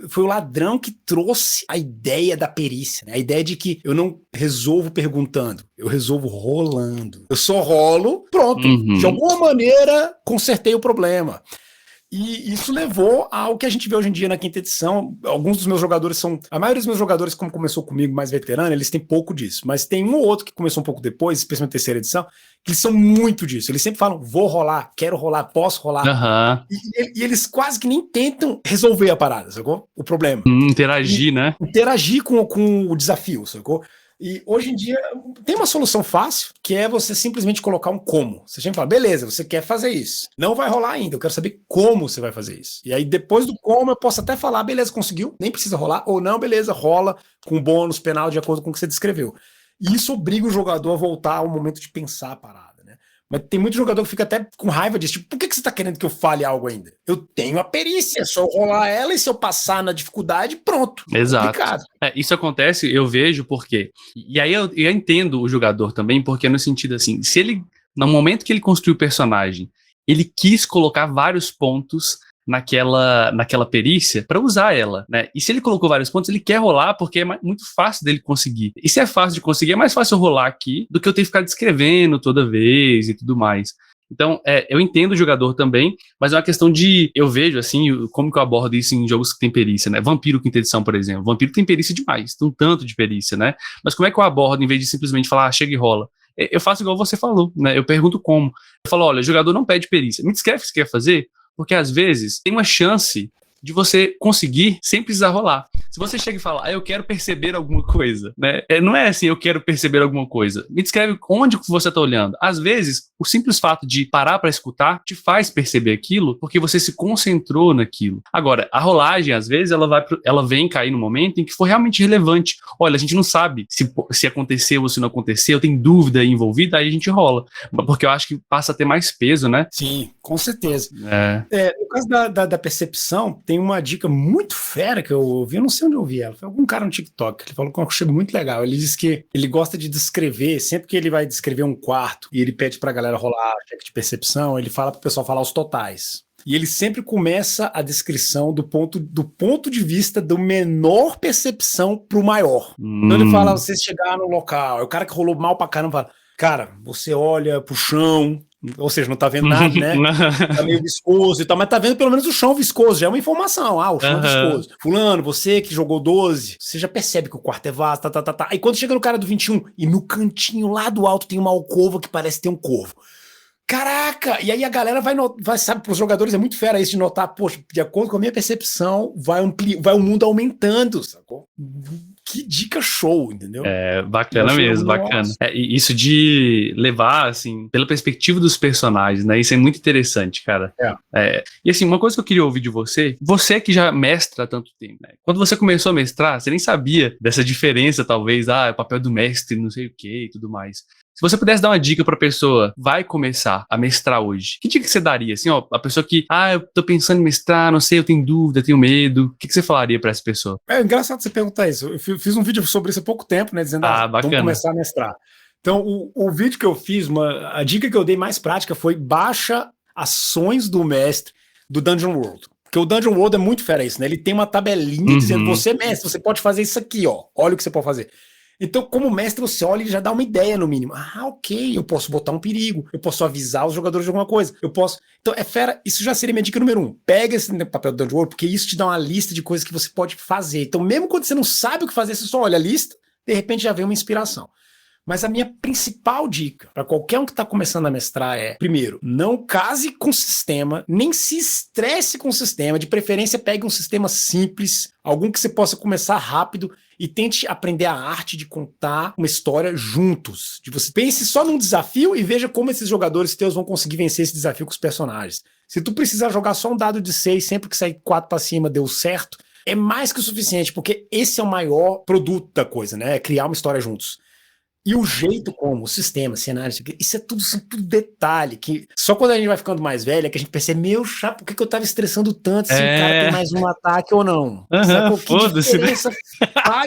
S2: foi o ladrão que trouxe a ideia da perícia, né? A ideia de que eu não resolvo perguntando, eu resolvo rolando. Eu só rolo, pronto. De alguma maneira, consertei o problema. E isso levou ao que a gente vê hoje em dia na quinta edição. Alguns dos meus jogadores a maioria dos meus jogadores, como começou comigo mais veterano, eles têm pouco disso. Mas tem um ou outro que começou um pouco depois, especialmente na terceira edição, que eles são muito disso. Eles sempre falam, vou rolar, quero rolar, posso rolar. E eles quase que nem tentam resolver a parada, sacou? O problema.
S1: Interagir, né?
S2: Interagir com o desafio, sacou? E hoje em dia tem uma solução fácil, que é você simplesmente colocar um como. Você sempre fala, beleza, você quer fazer isso. Não vai rolar ainda, eu quero saber como você vai fazer isso. E aí depois do como eu posso até falar, beleza, conseguiu, nem precisa rolar, ou não, beleza, rola com bônus penal de acordo com o que você descreveu. E isso obriga o jogador a voltar ao momento de pensar a parada. Mas tem muito jogador que fica até com raiva disso. Tipo, por que você tá querendo que eu fale algo ainda? Eu tenho a perícia, é só eu rolar ela e se eu passar na dificuldade, pronto.
S1: Exato. Isso acontece, eu vejo porque... E aí eu entendo o jogador também, porque no sentido assim, se ele, no momento que ele construiu o personagem, ele quis colocar vários pontos naquela perícia para usar ela, né? E se ele colocou vários pontos, ele quer rolar porque é muito fácil dele conseguir. E se é fácil de conseguir, é mais fácil eu rolar aqui do que eu ter que ficar descrevendo toda vez e tudo mais. Então, eu entendo o jogador também, mas é uma questão de... Eu vejo, assim, como que eu abordo isso em jogos que tem perícia, né? Vampiro, quinta edição, por exemplo. Vampiro tem perícia demais, tem um tanto de perícia, né? Mas como é que eu abordo, em vez de simplesmente falar, chega e rola? Eu faço igual você falou, né? Eu pergunto como. Eu falo, olha, o jogador não pede perícia. Me descreve o que você quer fazer, porque às vezes tem uma chance de você conseguir sem precisar rolar. Se você chega e fala, eu quero perceber alguma coisa, né? Não é assim, eu quero perceber alguma coisa. Me descreve onde você está olhando. Às vezes, o simples fato de parar para escutar te faz perceber aquilo porque você se concentrou naquilo. Agora, a rolagem, às vezes, ela vem cair no momento em que for realmente relevante. Olha, a gente não sabe se aconteceu ou se não aconteceu, tem dúvida envolvida, aí a gente rola. Porque eu acho que passa a ter mais peso, né?
S2: Sim, com certeza. No caso da percepção, tem uma dica muito fera que eu ouvi, eu não sei onde eu ouvi ela, foi algum cara no TikTok, ele falou que eu achei muito legal. Ele disse que ele gosta de descrever, sempre que ele vai descrever um quarto e ele pede pra galera rolar cheque de percepção, ele fala pro pessoal falar os totais. E ele sempre começa a descrição do ponto de vista do menor percepção pro maior. Então ele fala, você chegar no local, o cara que rolou mal pra caramba fala, cara, você olha pro chão, ou seja, não tá vendo nada, né? Tá meio viscoso e tal, mas tá vendo pelo menos o chão viscoso, já é uma informação. O chão é viscoso. Fulano, você que jogou 12, você já percebe que o quarto é vasto, tá. Aí quando chega no cara do 21, e no cantinho lá do alto tem uma alcova que parece ter um corvo. Caraca! E aí a galera sabe, pros jogadores é muito fera isso de notar, poxa, de acordo com a minha percepção, vai o mundo aumentando, sacou? Que dica show, entendeu?
S1: Bacana mesmo, bacana. Isso de levar, assim, pela perspectiva dos personagens, né? Isso é muito interessante, cara. E assim, uma coisa que eu queria ouvir de você que já mestra há tanto tempo, né? Quando você começou a mestrar, você nem sabia dessa diferença, talvez, o papel do mestre, não sei o que e tudo mais. Se você pudesse dar uma dica pra pessoa, vai começar a mestrar hoje, que dica que você daria? Assim, a pessoa que, eu tô pensando em mestrar, não sei, eu tenho dúvida, tenho medo, o que você falaria pra essa pessoa?
S2: É engraçado você perguntar isso. Eu fiz um vídeo sobre isso há pouco tempo, né, dizendo, vamos começar a mestrar. Então, o vídeo que eu fiz, a dica que eu dei mais prática foi baixa ações do mestre do Dungeon World. Porque o Dungeon World é muito fera isso, né? Ele tem uma tabelinha dizendo, você é mestre, você pode fazer isso aqui, ó. Olha o que você pode fazer. Então, como mestre, você olha e já dá uma ideia, no mínimo. Ok, eu posso botar um perigo, eu posso avisar os jogadores de alguma coisa, eu posso... Então, é fera, isso já seria minha dica número 1. Pega esse papel do Dungeon World, porque isso te dá uma lista de coisas que você pode fazer. Então, mesmo quando você não sabe o que fazer, você só olha a lista, de repente já vem uma inspiração. Mas a minha principal dica para qualquer um que está começando a mestrar é, primeiro, não case com o sistema, nem se estresse com o sistema, de preferência pegue um sistema simples, algum que você possa começar rápido e tente aprender a arte de contar uma história juntos. De você pense só num desafio e veja como esses jogadores teus vão conseguir vencer esse desafio com os personagens. Se tu precisar jogar só um dado de 6, sempre que sair 4 para cima deu certo, é mais que o suficiente, porque esse é o maior produto da coisa, né? É criar uma história juntos. E o jeito como, o sistema, cenário, isso é tudo detalhe, que só quando a gente vai ficando mais velho é que a gente percebe, meu chapa, por que eu tava estressando tanto se o cara tem mais um ataque ou não?
S1: Foda-se, né?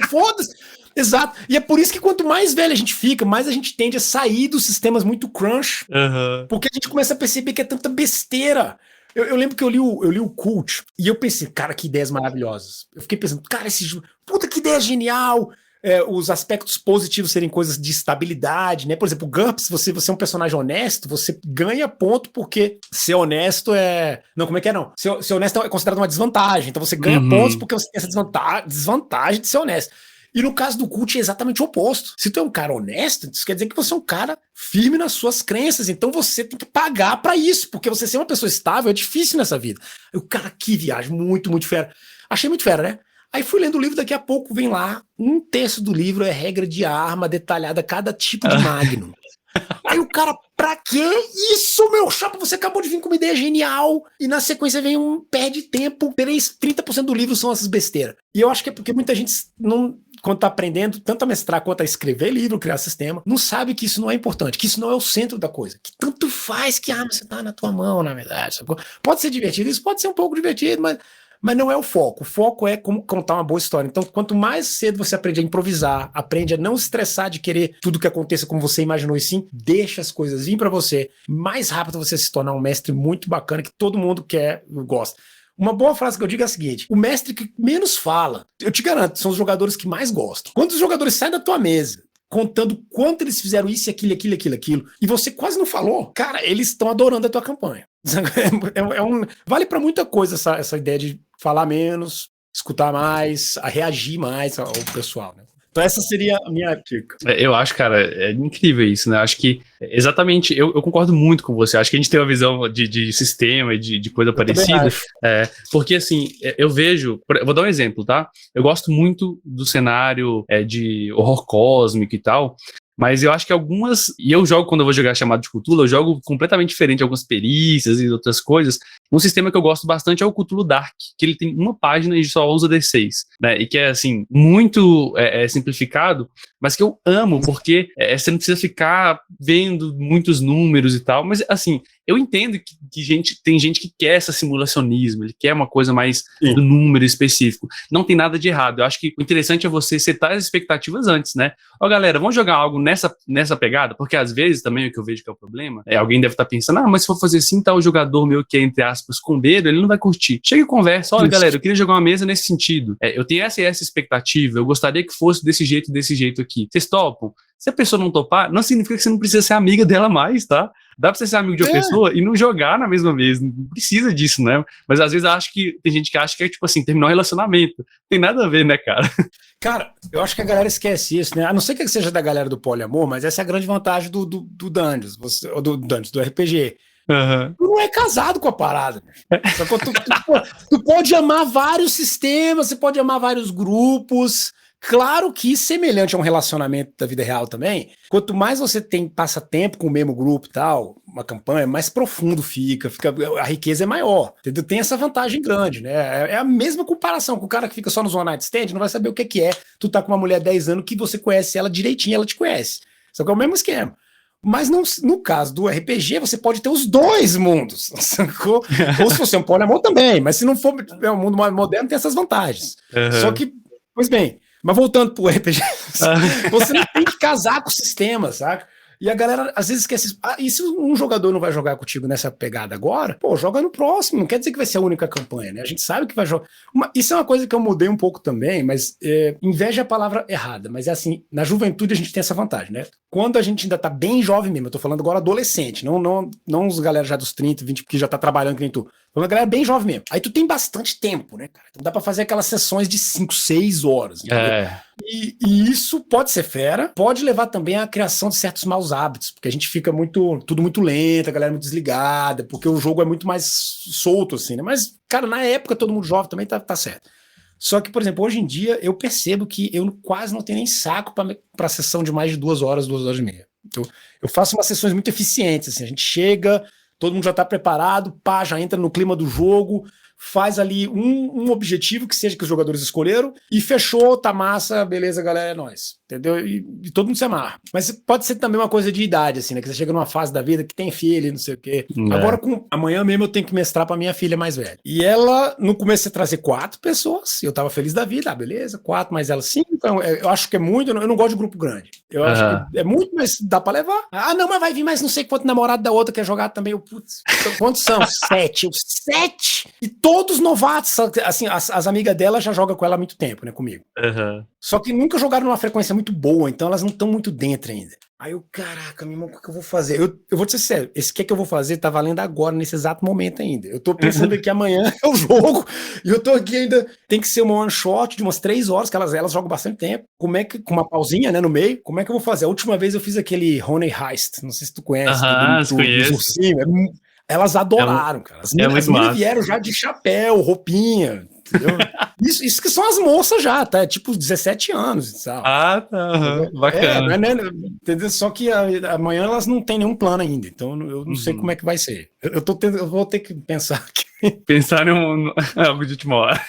S2: Foda-se. Exato. E é por isso que quanto mais velho a gente fica, mais a gente tende a sair dos sistemas muito crunch, porque a gente começa a perceber que é tanta besteira. Eu lembro que eu li o Cult e eu pensei, cara, que ideias maravilhosas. Eu fiquei pensando, cara, puta que ideia genial. Os aspectos positivos serem coisas de estabilidade, né? Por exemplo, o GURPS, você é um personagem honesto, você ganha ponto porque ser honesto é... Não, como é que é, não? Ser honesto é considerado uma desvantagem. Então você ganha pontos porque você tem essa desvantagem de ser honesto. E no caso do Cult é exatamente o oposto. Se tu é um cara honesto, isso quer dizer que você é um cara firme nas suas crenças. Então você tem que pagar pra isso, porque você ser uma pessoa estável é difícil nessa vida. O cara, que viagem, muito, muito fera. Achei muito fera, né? Aí fui lendo o livro, daqui a pouco vem lá, 1/3 do livro é regra de arma detalhada, cada tipo de Magnum. Aí o cara, pra que isso, meu chapa? Você acabou de vir com uma ideia genial e na sequência vem perde tempo, 30% do livro são essas besteiras. E eu acho que é porque muita gente não... Quando tá aprendendo, tanto a mestrar quanto a escrever livro, criar sistema, não sabe que isso não é importante, que isso não é o centro da coisa, que tanto faz que a arma está na tua mão, na verdade. Pode ser divertido, isso pode ser um pouco divertido, mas não é o foco. O foco é como contar uma boa história. Então, quanto mais cedo você aprende a improvisar, aprende a não estressar de querer tudo que aconteça como você imaginou, e sim, deixa as coisas vir para você, mais rápido você se tornar um mestre muito bacana, que todo mundo quer, gosta. Uma boa frase que eu digo é a seguinte: o mestre que menos fala, eu te garanto, são os jogadores que mais gostam. Quando os jogadores saem da tua mesa contando quanto eles fizeram isso, aquilo, e você quase não falou, cara, eles estão adorando a tua campanha. Vale pra muita coisa essa ideia de falar menos, escutar mais, a reagir mais ao pessoal, né? Então essa seria a minha dica.
S1: Eu acho, cara, é incrível isso, né? Acho que, exatamente, eu concordo muito com você. Acho que a gente tem uma visão de sistema e de coisa parecida. Porque, assim, eu vejo... Vou dar um exemplo, tá? Eu gosto muito do cenário de horror cósmico e tal, mas eu acho que algumas... E eu jogo, quando eu vou jogar Chamado de Cthulhu, eu jogo completamente diferente, algumas perícias e outras coisas. Um sistema que eu gosto bastante é o Cthulhu Dark, que ele tem uma página e só usa D6, né? E que é, assim, muito simplificado, mas que eu amo, porque você não precisa ficar vendo muitos números e tal. Mas, assim, eu entendo que tem gente que quer esse simulacionismo, ele quer uma coisa mais do número específico. Não tem nada de errado. Eu acho que o interessante é você setar as expectativas antes, né? Ó, galera, vamos jogar algo nessa pegada? Porque às vezes também o que eu vejo que é o problema, alguém deve estar pensando, mas se for fazer assim, tá o jogador meu que é, entre aspas, combeiro, ele não vai curtir. Chega e conversa, olha, galera, eu queria jogar uma mesa nesse sentido. Eu tenho essa expectativa, eu gostaria que fosse desse jeito aqui. Vocês topam? Se a pessoa não topar, não significa que você não precisa ser amiga dela mais, tá? Dá pra você ser amigo de uma pessoa e não jogar na mesma mesa. Não precisa disso, né? Mas às vezes eu acho que tem gente que acha que é tipo assim, terminar um relacionamento. Não tem nada a ver, né, cara? Cara,
S2: eu acho que a galera esquece isso, né? A não ser que seja da galera do poliamor, mas essa é a grande vantagem do Dungeons, do RPG.
S1: Uhum.
S2: Tu não é casado com a parada. Tu pode amar vários sistemas, você pode amar vários grupos. Claro que, semelhante a um relacionamento da vida real também, quanto mais você passa tempo com o mesmo grupo e tal, uma campanha, mais profundo fica, a riqueza é maior, entendeu? Tem essa vantagem grande, né? É a mesma comparação com o cara que fica só no One Night Stand, não vai saber o que é. Tu tá com uma mulher 10 anos que você conhece ela direitinho, ela te conhece. Só que é o mesmo esquema. Mas no caso do RPG, você pode ter os dois mundos, sacou? Ou se você é um poliamor também, mas se não for um mundo mais moderno, tem essas vantagens. Uhum. Só que, pois bem, mas voltando pro RPG, você não tem que casar com o sistema, saca? E a galera às vezes esquece. E se um jogador não vai jogar contigo nessa pegada agora, pô, joga no próximo. Não quer dizer que vai ser a única campanha, né? A gente sabe que vai jogar. Isso é uma coisa que eu mudei um pouco também, mas inveja é a palavra errada. Mas é assim, na juventude a gente tem essa vantagem, né? Quando a gente ainda tá bem jovem mesmo, eu tô falando agora adolescente, não os galera já dos 30, 20, que já tá trabalhando que nem tu. Uma galera bem jovem mesmo. Aí tu tem bastante tempo, né, cara? Então dá pra fazer aquelas sessões de 5, 6 horas. E isso pode ser fera, pode levar também à criação de certos maus hábitos, porque a gente fica tudo muito lento, a galera é muito desligada, porque o jogo é muito mais solto, assim, né? Mas, cara, na época todo mundo jovem também tá certo. Só que, por exemplo, hoje em dia eu percebo que eu quase não tenho nem saco pra sessão de mais de 2 horas, 2 horas e meia. Então, eu faço umas sessões muito eficientes, assim, a gente chega, todo mundo já tá preparado, já entra no clima do jogo, faz ali um objetivo que seja que os jogadores escolheram e fechou, tá massa, beleza, galera, é nóis. Entendeu? E todo mundo se amarra. Mas pode ser também uma coisa de idade, assim, né? Que você chega numa fase da vida que tem filha e não sei o quê. Agora, amanhã mesmo eu tenho que mestrar pra minha filha mais velha. E ela, no começo, ia trazer 4 pessoas. Eu tava feliz da vida. Beleza, 4, mas ela 5. Então, eu acho que é muito. Eu não gosto de grupo grande. Eu acho que é muito, mas dá pra levar. Não, mas vai vir mais não sei quanto namorado da outra quer jogar também. Putz, quantos são? 7. 7! E todos novatos. Assim, as amigas dela já jogam com ela há muito tempo, né? Comigo. Só que nunca jogaram numa frequência muito boa, então elas não estão muito dentro ainda. Aí eu, caraca, meu irmão, o que eu vou fazer? Eu vou te ser sério, esse que eu vou fazer tá valendo agora, nesse exato momento ainda. Eu tô pensando que amanhã é o jogo, e eu tô aqui ainda, tem que ser uma one shot de umas 3 horas, que elas jogam bastante tempo. Como é que, com uma pausinha, né, no meio, como é que eu vou fazer? A última vez eu fiz aquele Honey Heist, não sei se tu conhece.
S1: Conheço.
S2: Elas adoraram, cara. As meninas vieram já de chapéu, roupinha, entendeu? Isso que são as moças já, tá? Tipo 17 anos, sabe?
S1: Tá. Bacana.
S2: Entendeu? Só que amanhã elas não têm nenhum plano ainda, então eu não sei como é que vai ser. Eu vou ter que pensar aqui.
S1: Pensar em algo de última hora.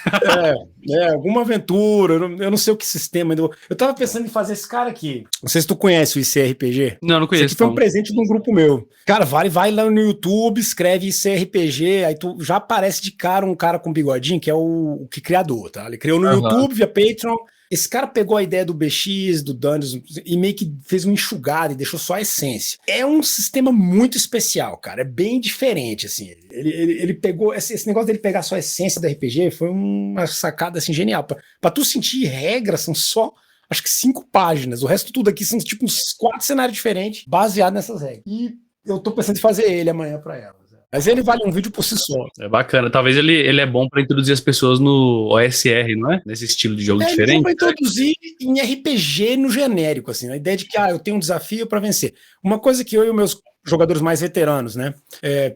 S2: Alguma aventura, eu não sei o que sistema. Eu tava pensando em fazer esse cara aqui. Não sei se tu conhece o ICRPG.
S1: Não conheço.
S2: Esse aqui foi um presente de um grupo meu. Cara, vai lá no YouTube, escreve ICRPG, aí tu já aparece de cara um cara com bigodinho, que é o que criador, tá? Ele criou no YouTube, via Patreon. Esse cara pegou a ideia do BX, do Dungeons, e meio que fez uma enxugada e deixou só a essência. É um sistema muito especial, cara. É bem diferente, assim. Ele pegou... Esse negócio dele pegar só a essência do RPG foi uma sacada, assim, genial. Pra tu sentir regras, são só... Acho que 5 páginas. O resto tudo aqui são, tipo, uns 4 cenários diferentes, baseados nessas regras. E eu tô pensando em fazer ele amanhã pra ela. Mas ele vale um vídeo por si só.
S1: É bacana. Talvez ele é bom pra introduzir as pessoas no OSR, não é? Nesse estilo de jogo diferente.
S2: Ele é bom pra introduzir em RPG no genérico, assim. A ideia de que eu tenho um desafio pra vencer. Uma coisa que eu e os meus jogadores mais veteranos, né,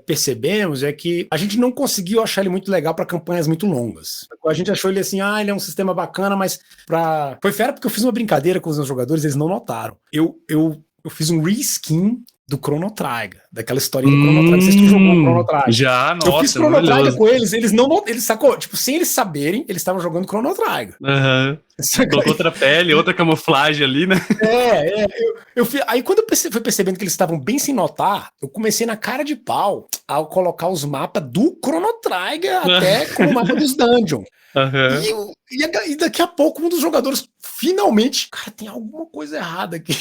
S2: percebemos é que a gente não conseguiu achar ele muito legal pra campanhas muito longas. A gente achou ele assim, ele é um sistema bacana, mas foi fera porque eu fiz uma brincadeira com os meus jogadores, eles não notaram. Eu fiz um reskin do Chrono Trigger, daquela historinha do Chrono Trigger. Não sei se tu jogou o Chrono Trigger.
S1: Já, nossa,
S2: eu fiz Chrono Trigger com eles não, eles sacou, tipo, sem eles saberem, eles estavam jogando Chrono Trigger.
S1: Colocou outra pele, outra camuflagem ali, né?
S2: Aí quando eu fui percebendo que eles estavam bem sem notar, eu comecei na cara de pau a colocar os mapas do Chrono Trigger até com o mapa dos Dungeons. E daqui a pouco um dos jogadores finalmente, cara, tem alguma coisa errada aqui.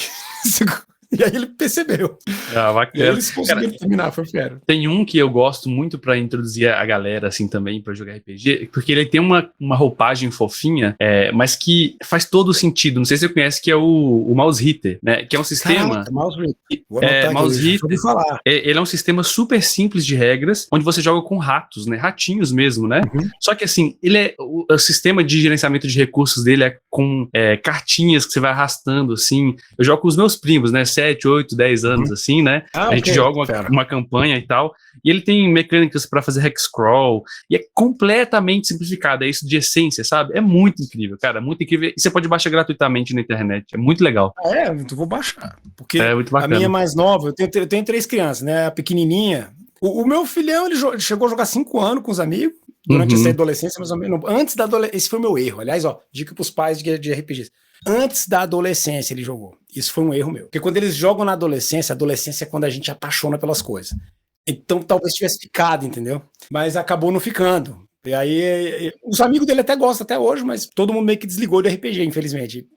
S2: E aí ele percebeu.
S1: Bacana.
S2: E aí eles conseguiram terminar, foi fera.
S1: Tem um que eu gosto muito pra introduzir a galera, assim, também, pra jogar RPG, porque ele tem uma roupagem fofinha, mas que faz todo sentido. Não sei se você conhece, que é o Mouse Hitter, né? Que é um sistema...
S2: Caraca, Mouse Hitter.
S1: Mouse Hitter. Ele é um sistema super simples de regras, onde você joga com ratos, né? Ratinhos mesmo, né? Só que, assim, o sistema de gerenciamento de recursos dele é com cartinhas que você vai arrastando, assim. Eu jogo com os meus primos, né? 7, 8, 10 anos, assim, né? A gente joga uma campanha e tal, e ele tem mecânicas para fazer hexcrawl, e é completamente simplificado, é isso de essência, sabe? É muito incrível, cara, muito incrível, e você pode baixar gratuitamente na internet, é muito legal.
S2: Eu vou baixar, porque
S1: muito bacana.
S2: A minha mais nova, eu tenho 3 crianças, né? A pequenininha, o meu filhão, ele chegou a jogar 5 anos com os amigos, durante essa adolescência, mais ou menos, antes da adolescência, esse foi o meu erro, aliás, dica pros pais de RPGs. Antes da adolescência ele jogou. Isso foi um erro meu. Porque quando eles jogam na adolescência, a adolescência é quando a gente apaixona pelas coisas. Então talvez tivesse ficado, entendeu? Mas acabou não ficando. E aí, os amigos dele até gostam até hoje, mas todo mundo meio que desligou do RPG, infelizmente.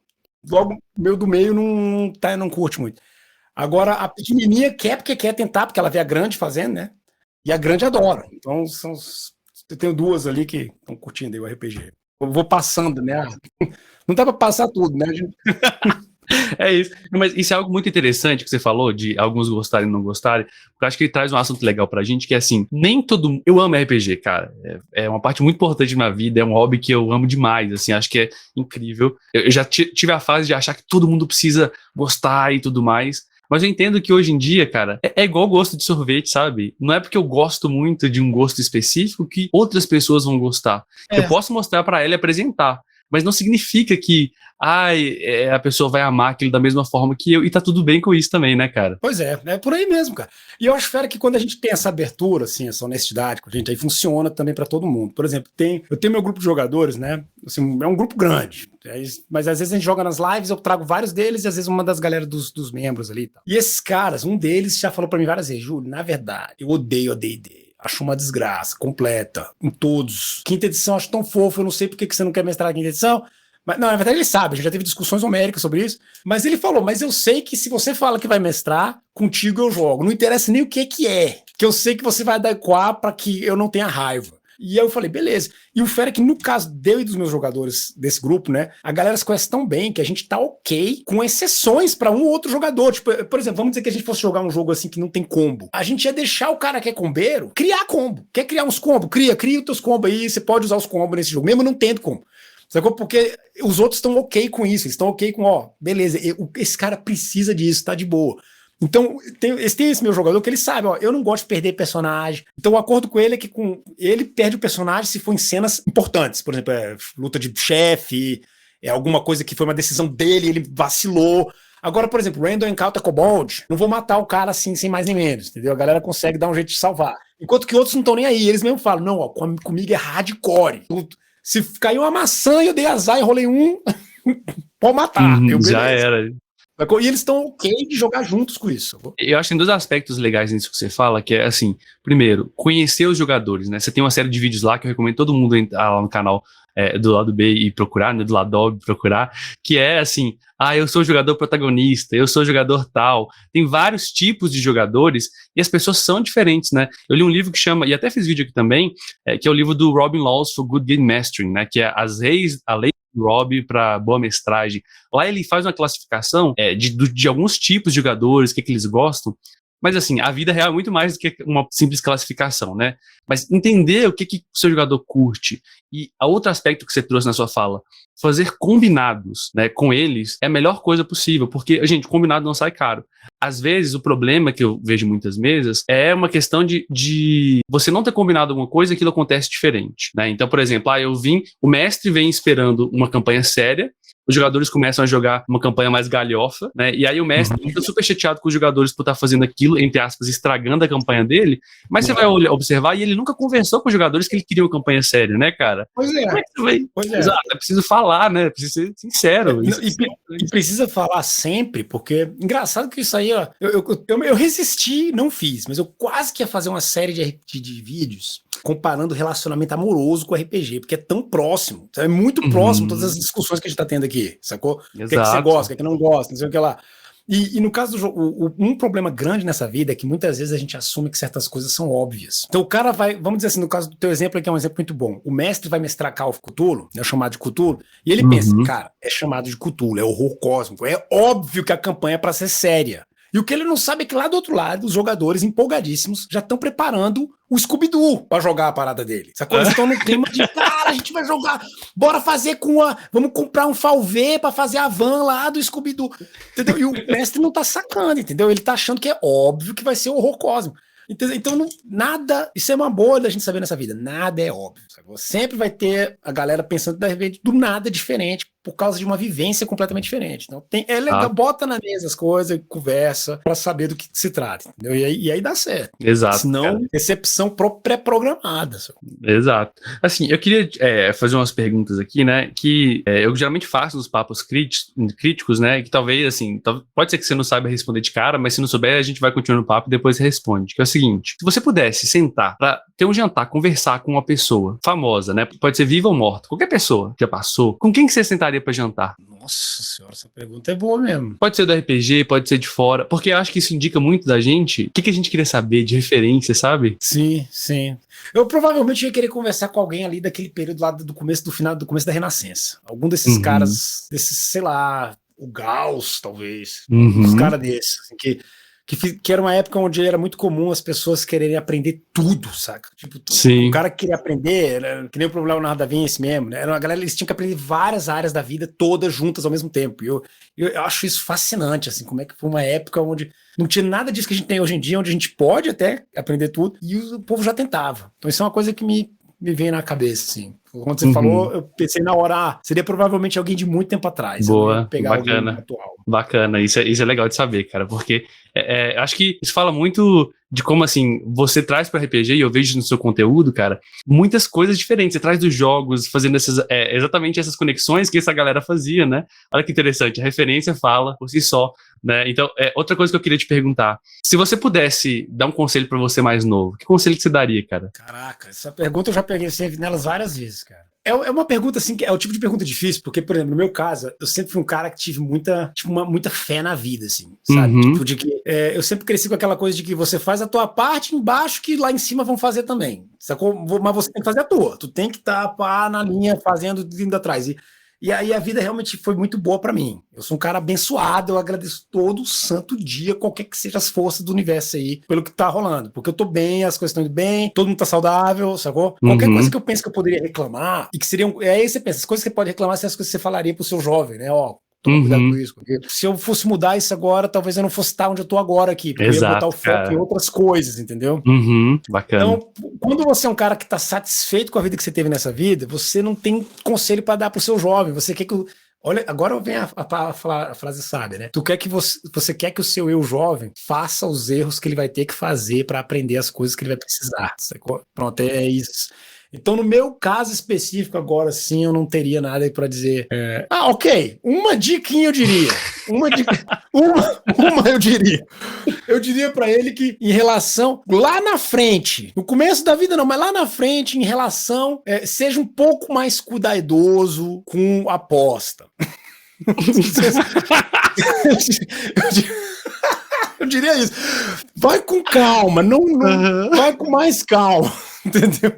S2: Logo, meu do meio não curte muito. Agora, a pequenininha quer porque quer tentar, porque ela vê a grande fazendo, né? E a grande adora. Então, eu tenho 2 ali que estão curtindo aí o RPG. Eu vou passando, né? Não dá pra passar tudo, né?
S1: É isso. Mas isso é algo muito interessante que você falou, de alguns gostarem e não gostarem, porque eu acho que ele traz um assunto legal pra gente, que é assim, nem todo mundo... Eu amo RPG, cara. É uma parte muito importante da minha vida, é um hobby que eu amo demais, assim, acho que é incrível. Eu já tive a fase de achar que todo mundo precisa gostar e tudo mais, mas eu entendo que hoje em dia, cara, é igual gosto de sorvete, sabe? Não é porque eu gosto muito de um gosto específico que outras pessoas vão gostar. Eu posso mostrar pra ela e apresentar, mas não significa que a pessoa vai amar aquilo da mesma forma que eu, e tá tudo bem com isso também, né, cara?
S2: Pois é por aí mesmo, cara. E eu acho, fera, que quando a gente tem essa abertura, assim, essa honestidade com a gente, aí funciona também pra todo mundo. Por exemplo, eu tenho meu grupo de jogadores, né? Assim, é um grupo grande, mas às vezes a gente joga nas lives, eu trago vários deles, e às vezes uma das galera dos membros ali e tal. E esses caras, um deles já falou pra mim várias vezes: Júlio, na verdade, eu odeio a D&D. Acho uma desgraça completa, em todos. Quinta edição acho tão fofo, eu não sei por que você não quer mestrar a quinta edição. Mas, não, na verdade ele sabe, a gente já teve discussões homéricas sobre isso. Mas ele falou: mas eu sei que se você fala que vai mestrar, contigo eu jogo. Não interessa nem o que é. Que eu sei que você vai adequar para que eu não tenha raiva. E aí eu falei, beleza. E o fera é que no caso deu e dos meus jogadores desse grupo, né, a galera se conhece tão bem que a gente tá ok com exceções pra um ou outro jogador. Tipo, por exemplo, vamos dizer que a gente fosse jogar um jogo assim que não tem combo. A gente ia deixar o cara que é combeiro criar combo. Quer criar uns combos? Cria os teus combos aí, você pode usar os combos nesse jogo, mesmo não tendo combo. Sacou? Porque os outros estão ok com isso, eles estão ok com, beleza, esse cara precisa disso, tá de boa. Então, tem esse meu jogador que ele sabe, eu não gosto de perder personagem. Então, o acordo com ele é que ele perde o personagem se for em cenas importantes. Por exemplo, luta de chefe, alguma coisa que foi uma decisão dele, ele vacilou. Agora, por exemplo, Random Encounter Kobold, não vou matar o cara assim, sem mais nem menos, entendeu? A galera consegue dar um jeito de salvar. Enquanto que outros não estão nem aí, eles mesmo falam, não, comigo é hardcore. Se caiu uma maçã e eu dei azar e rolei pode matar.
S1: Já era.
S2: E eles estão ok de jogar juntos com isso.
S1: Eu acho que tem dois aspectos legais nisso que você fala, que é assim, primeiro, conhecer os jogadores, né? Você tem uma série de vídeos lá que eu recomendo todo mundo entrar lá no canal do lado B e procurar, né? Do lado A procurar, que é assim, eu sou jogador protagonista, eu sou jogador tal. Tem vários tipos de jogadores e as pessoas são diferentes, né? Eu li um livro que chama, e até fiz vídeo aqui também, que é o livro do Robin Laws for Good Game Mastering, né? Que é a lei Rob para boa mestragem. Lá ele faz uma classificação de alguns tipos de jogadores, o que eles gostam, mas assim, a vida real é muito mais do que uma simples classificação, né? Mas entender o que o seu jogador curte. E a outro aspecto que você trouxe na sua fala, fazer combinados, né, com eles é a melhor coisa possível, porque, gente, combinado não sai caro. Às vezes, o problema que eu vejo em muitas mesas é uma questão de você não ter combinado alguma coisa e aquilo acontece diferente, né? Então, por exemplo, o mestre vem esperando uma campanha séria, os jogadores começam a jogar uma campanha mais galhofa, né? E aí o mestre fica super chateado com os jogadores por estar fazendo aquilo, entre aspas, estragando a campanha dele, mas você vai observar e ele nunca conversou com os jogadores que ele queria uma campanha séria, né, cara?
S2: Pois é.
S1: Como é que você vai... Exato, é preciso falar, né? Precisa ser sincero.
S2: E precisa falar sempre, porque engraçado que isso aí, eu resisti, não fiz, mas eu quase que ia fazer uma série de vídeos comparando relacionamento amoroso com RPG, porque é tão próximo, é muito próximo todas as discussões que a gente tá tendo aqui, sacou?
S1: Exato.
S2: O que é que você gosta, o que é que não gosta, não sei o que lá. E no caso do jogo, um problema grande nessa vida é que muitas vezes a gente assume que certas coisas são óbvias. Então o cara vai, vamos dizer assim, no caso do teu exemplo aqui é um exemplo muito bom. O mestre vai mestrar Call of Cthulhu, é chamado de Cthulhu, e ele pensa, cara, é chamado de Cthulhu, é horror cósmico, é óbvio que a campanha é pra ser séria. E o que ele não sabe é que lá do outro lado, os jogadores empolgadíssimos já estão preparando o Scooby-Doo pra jogar a parada dele. Sacou? Eles estão no clima de, cara, a gente vai jogar, bora fazer vamos comprar um Falvê pra fazer a van lá do Scooby-Doo. Entendeu? E o mestre não tá sacando, entendeu? Ele tá achando que é óbvio que vai ser horror cósmico. Então, nada, isso é uma boa da gente saber nessa vida, nada é óbvio. Sacou? Sempre vai ter a galera pensando do nada diferente, por causa de uma vivência completamente diferente. Então, é legal, bota na mesa as coisas, conversa, pra saber do que se trata, entendeu? E aí dá certo.
S1: Exato.
S2: Senão, recepção pré-programada.
S1: Exato. Assim, eu queria fazer umas perguntas aqui, né, que eu geralmente faço nos papos críticos, né, que talvez, assim, pode ser que você não saiba responder de cara, mas se não souber, a gente vai continuar no papo e depois você responde, que é o seguinte: se você pudesse sentar pra ter um jantar, conversar com uma pessoa famosa, né, pode ser viva ou morta, qualquer pessoa que já passou, com quem que você sentaria pra jantar?
S2: Nossa senhora, essa pergunta é boa mesmo.
S1: Pode ser do RPG, pode ser de fora, porque eu acho que isso indica muito da gente, o que a gente queria saber de referência, sabe?
S2: Sim, sim. Eu provavelmente ia querer conversar com alguém ali daquele período lá do começo da Renascença. Algum desses caras, sei lá, o Gauss, talvez. Uns caras desses, assim, que era uma época onde era muito comum as pessoas quererem aprender tudo, saca? Tipo,
S1: Sim.
S2: O cara que queria aprender, que nem o problema Leonardo da Vinci mesmo, né? Era uma galera, eles tinham que aprender várias áreas da vida todas juntas ao mesmo tempo. E eu acho isso fascinante, assim, como é que foi uma época onde não tinha nada disso que a gente tem hoje em dia, onde a gente pode até aprender tudo, e o povo já tentava. Então isso é uma coisa que me vem na cabeça, assim. Quando você falou, eu pensei na hora, seria provavelmente alguém de muito tempo atrás.
S1: Boa,
S2: pegar
S1: bacana.
S2: Atual.
S1: Bacana, isso é legal de saber, cara, porque acho que isso fala muito de como, assim, você traz para RPG, e eu vejo no seu conteúdo, cara, muitas coisas diferentes. Você traz dos jogos, fazendo exatamente essas conexões que essa galera fazia, né? Olha que interessante, a referência fala por si só, né? Então, outra coisa que eu queria te perguntar, se você pudesse dar um conselho para você mais novo, que conselho que você daria, cara?
S2: Caraca, essa pergunta eu já peguei nelas várias vezes, cara. É uma pergunta, assim, que é o tipo de pergunta difícil, porque, por exemplo, no meu caso, eu sempre fui um cara que tive muita fé na vida, assim, sabe? Tipo, de que eu sempre cresci com aquela coisa de que você faz a tua parte embaixo, que lá em cima vão fazer também, sacou? Mas você tem que fazer a tua, tu tem que estar na linha, fazendo, indo atrás. E aí a vida realmente foi muito boa pra mim. Eu sou um cara abençoado, eu agradeço todo santo dia, qualquer que seja as forças do universo aí, pelo que tá rolando. Porque eu tô bem, as coisas estão indo bem, todo mundo tá saudável, sacou? Qualquer coisa que eu penso que eu poderia reclamar, e que seriam... Aí você pensa, as coisas que você pode reclamar são as coisas que você falaria pro seu jovem, né? Ó, toma cuidado com isso. Se eu fosse mudar isso agora, talvez eu não fosse estar onde eu tô agora aqui, porque eu ia botar o foco em outras coisas, entendeu?
S1: Bacana.
S2: Então, quando você é um cara que tá satisfeito com a vida que você teve nessa vida, você não tem conselho para dar pro seu jovem. Você quer que olha, agora vem a frase sábia, né? Tu quer que você quer que o seu eu jovem faça os erros que ele vai ter que fazer para aprender as coisas que ele vai precisar. Sacou? Pronto, é isso. Então, no meu caso específico, agora sim, eu não teria nada para dizer. Ok, uma diquinha eu diria. Uma eu diria. Eu diria para ele que, em relação, lá na frente, no começo da vida não, mas lá na frente, em relação, seja um pouco mais cuidadoso com a aposta. Eu diria isso. Vai com calma, não vai com mais calma. Entendeu?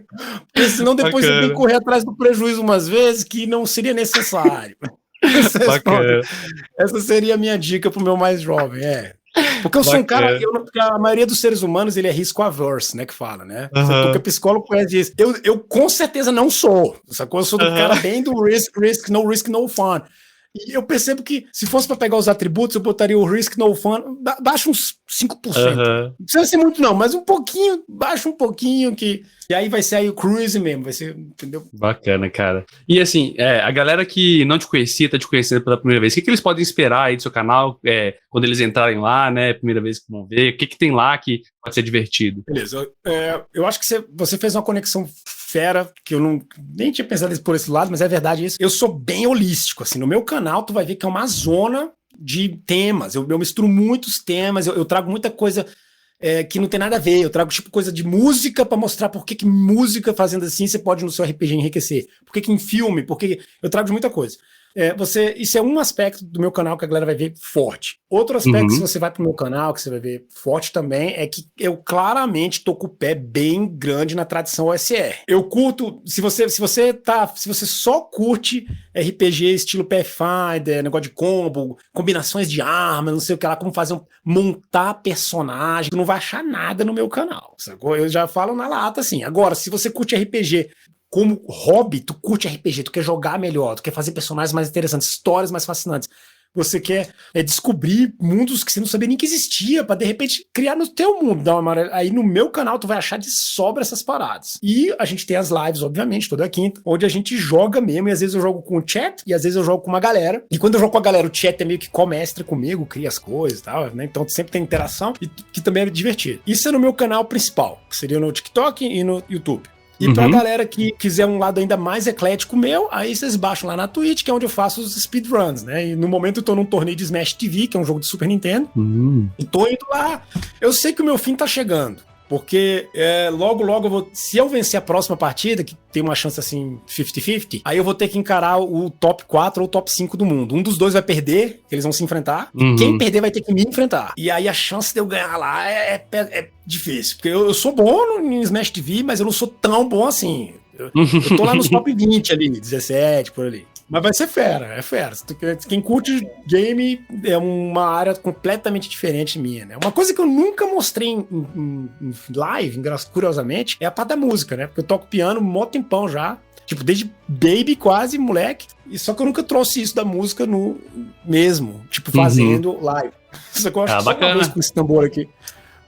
S2: Porque senão depois você tem que correr atrás do prejuízo umas vezes que não seria necessário. Essa seria a minha dica pro meu mais jovem, Porque eu sou um cara, porque a maioria dos seres humanos ele é risco-averse, né, que fala, né? Porque psicólogo conhece isso. Eu com certeza não sou, sacou? Eu sou do cara bem do risk, no fun. E eu percebo que, se fosse para pegar os atributos, eu botaria o risk no fun, baixa uns 5%. Não precisa ser muito não, mas um pouquinho, baixa um pouquinho, e aí vai ser aí o cruise mesmo, vai ser, entendeu?
S1: Bacana, cara. E assim, a galera que não te conhecia, tá te conhecendo pela primeira vez, o que eles podem esperar aí do seu canal, quando eles entrarem lá, né, primeira vez que vão ver, o que tem lá que pode ser divertido?
S2: Beleza, eu acho que você fez uma conexão fera, que eu nem tinha pensado por esse lado, mas é verdade isso. Eu sou bem holístico, assim, no meu canal tu vai ver que é uma zona de temas, eu misturo muitos temas, eu trago muita coisa que não tem nada a ver, eu trago tipo coisa de música pra mostrar por que música fazendo assim você pode no seu RPG enriquecer, por que em filme, porque eu trago de muita coisa. Isso é um aspecto do meu canal que a galera vai ver forte. Outro aspecto, se você vai pro meu canal, que você vai ver forte também, é que eu claramente tô com o pé bem grande na tradição OSR. Eu curto, se você só curte RPG estilo Pathfinder, negócio de combo, combinações de armas, não sei o que lá, como montar personagem, tu não vai achar nada no meu canal, sacou? Eu já falo na lata assim. Agora, se você curte RPG como hobby, tu curte RPG, tu quer jogar melhor, tu quer fazer personagens mais interessantes, histórias mais fascinantes, você quer descobrir mundos que você não sabia nem que existia, pra de repente criar no teu mundo. Aí no meu canal tu vai achar de sobra essas paradas. E a gente tem as lives, obviamente, toda quinta, onde a gente joga mesmo, e às vezes eu jogo com o chat, e às vezes eu jogo com uma galera. E quando eu jogo com a galera, o chat é meio que co-mestre comigo, cria as coisas e tal, né? Então sempre tem interação, e que também é divertido. Isso é no meu canal principal, que seria no TikTok e no YouTube. E pra galera que quiser um lado ainda mais eclético meu, aí vocês baixam lá na Twitch, que é onde eu faço os speedruns, né? E no momento eu tô num torneio de Smash TV, que é um jogo de Super Nintendo. E tô indo lá. Eu sei que o meu fim tá chegando. Porque logo eu vou... Se eu vencer a próxima partida, que tem uma chance assim 50-50, aí eu vou ter que encarar o top 4 ou top 5 do mundo. Um dos dois vai perder, eles vão se enfrentar. E quem perder vai ter que me enfrentar. E aí a chance de eu ganhar lá é difícil. Porque eu sou bom no Smash TV, mas eu não sou tão bom assim. Eu tô lá nos top 20 ali, 17, por ali. Mas vai ser fera, é fera. Quem curte game é uma área completamente diferente minha, né? Uma coisa que eu nunca mostrei em live, curiosamente, é a parte da música, né? Porque eu toco piano mó tempão já. Tipo, desde baby quase, moleque. E só que eu nunca trouxe isso da música no mesmo. Tipo, fazendo live. Só que eu acho que só uma vez com esse tambor aqui.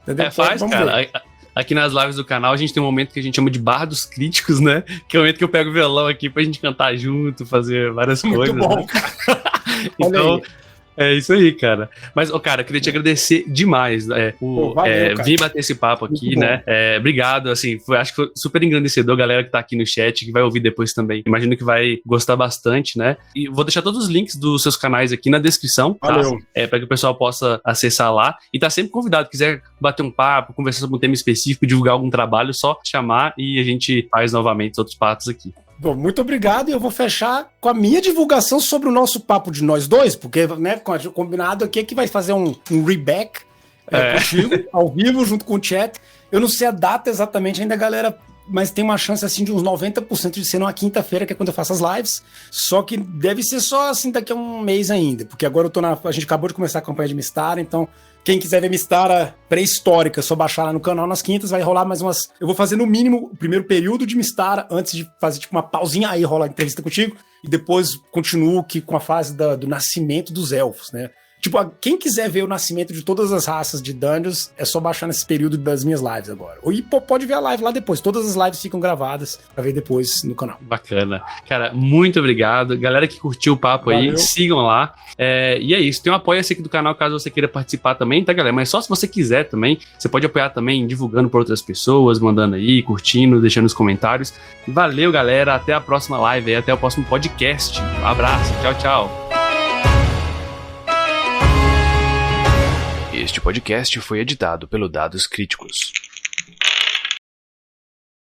S2: Entendeu?
S1: Faz, cara. aqui nas lives do canal, a gente tem um momento que a gente chama de Bar dos Críticos, né? Que é o momento que eu pego o violão aqui pra gente cantar junto, fazer várias coisas.
S2: Muito bom,
S1: né?
S2: cara.
S1: Então, é isso aí, cara. Mas, cara, eu queria te agradecer demais
S2: valeu, cara.
S1: vir bater esse papo aqui, né? Obrigado, assim, acho que foi super engrandecedor, galera que tá aqui no chat, que vai ouvir depois também. Imagino que vai gostar bastante, né? E vou deixar todos os links dos seus canais aqui na descrição, tá?
S2: Valeu.
S1: Para que o pessoal possa acessar lá. E tá sempre convidado, quiser bater um papo, conversar sobre um tema específico, divulgar algum trabalho, só chamar e a gente faz novamente os outros papos aqui.
S2: Bom, muito obrigado, e eu vou fechar com a minha divulgação sobre o nosso papo de nós dois, porque, né, combinado aqui é que vai fazer um reback contigo, ao vivo, junto com o chat. Eu não sei a data exatamente ainda, galera, mas tem uma chance, assim, de uns 90% de ser numa quinta-feira, que é quando eu faço as lives, só que deve ser só, assim, daqui a um mês ainda, porque agora a gente acabou de começar a campanha de Mystara, então quem quiser ver Mystara pré-histórica, é só baixar lá no canal nas quintas, vai rolar mais umas... Eu vou fazer no mínimo o primeiro período de Mystara, antes de fazer tipo uma pausinha, aí rola a entrevista contigo, e depois continuo com a fase do nascimento dos elfos, né? Tipo, quem quiser ver o nascimento de todas as raças de Dungeons, é só baixar nesse período das minhas lives agora. E pode ver a live lá depois. Todas as lives ficam gravadas pra ver depois no canal.
S1: Bacana. Cara, muito obrigado. Galera que curtiu o papo aí, sigam lá. E é isso. Tem um apoia-se aqui do canal caso você queira participar também, tá, galera? Mas só se você quiser também. Você pode apoiar também divulgando para outras pessoas, mandando aí, curtindo, deixando nos comentários. Valeu, galera. Até a próxima live aí, até o próximo podcast. Um abraço. Tchau, tchau.
S3: Este podcast foi editado pelo Dados Críticos.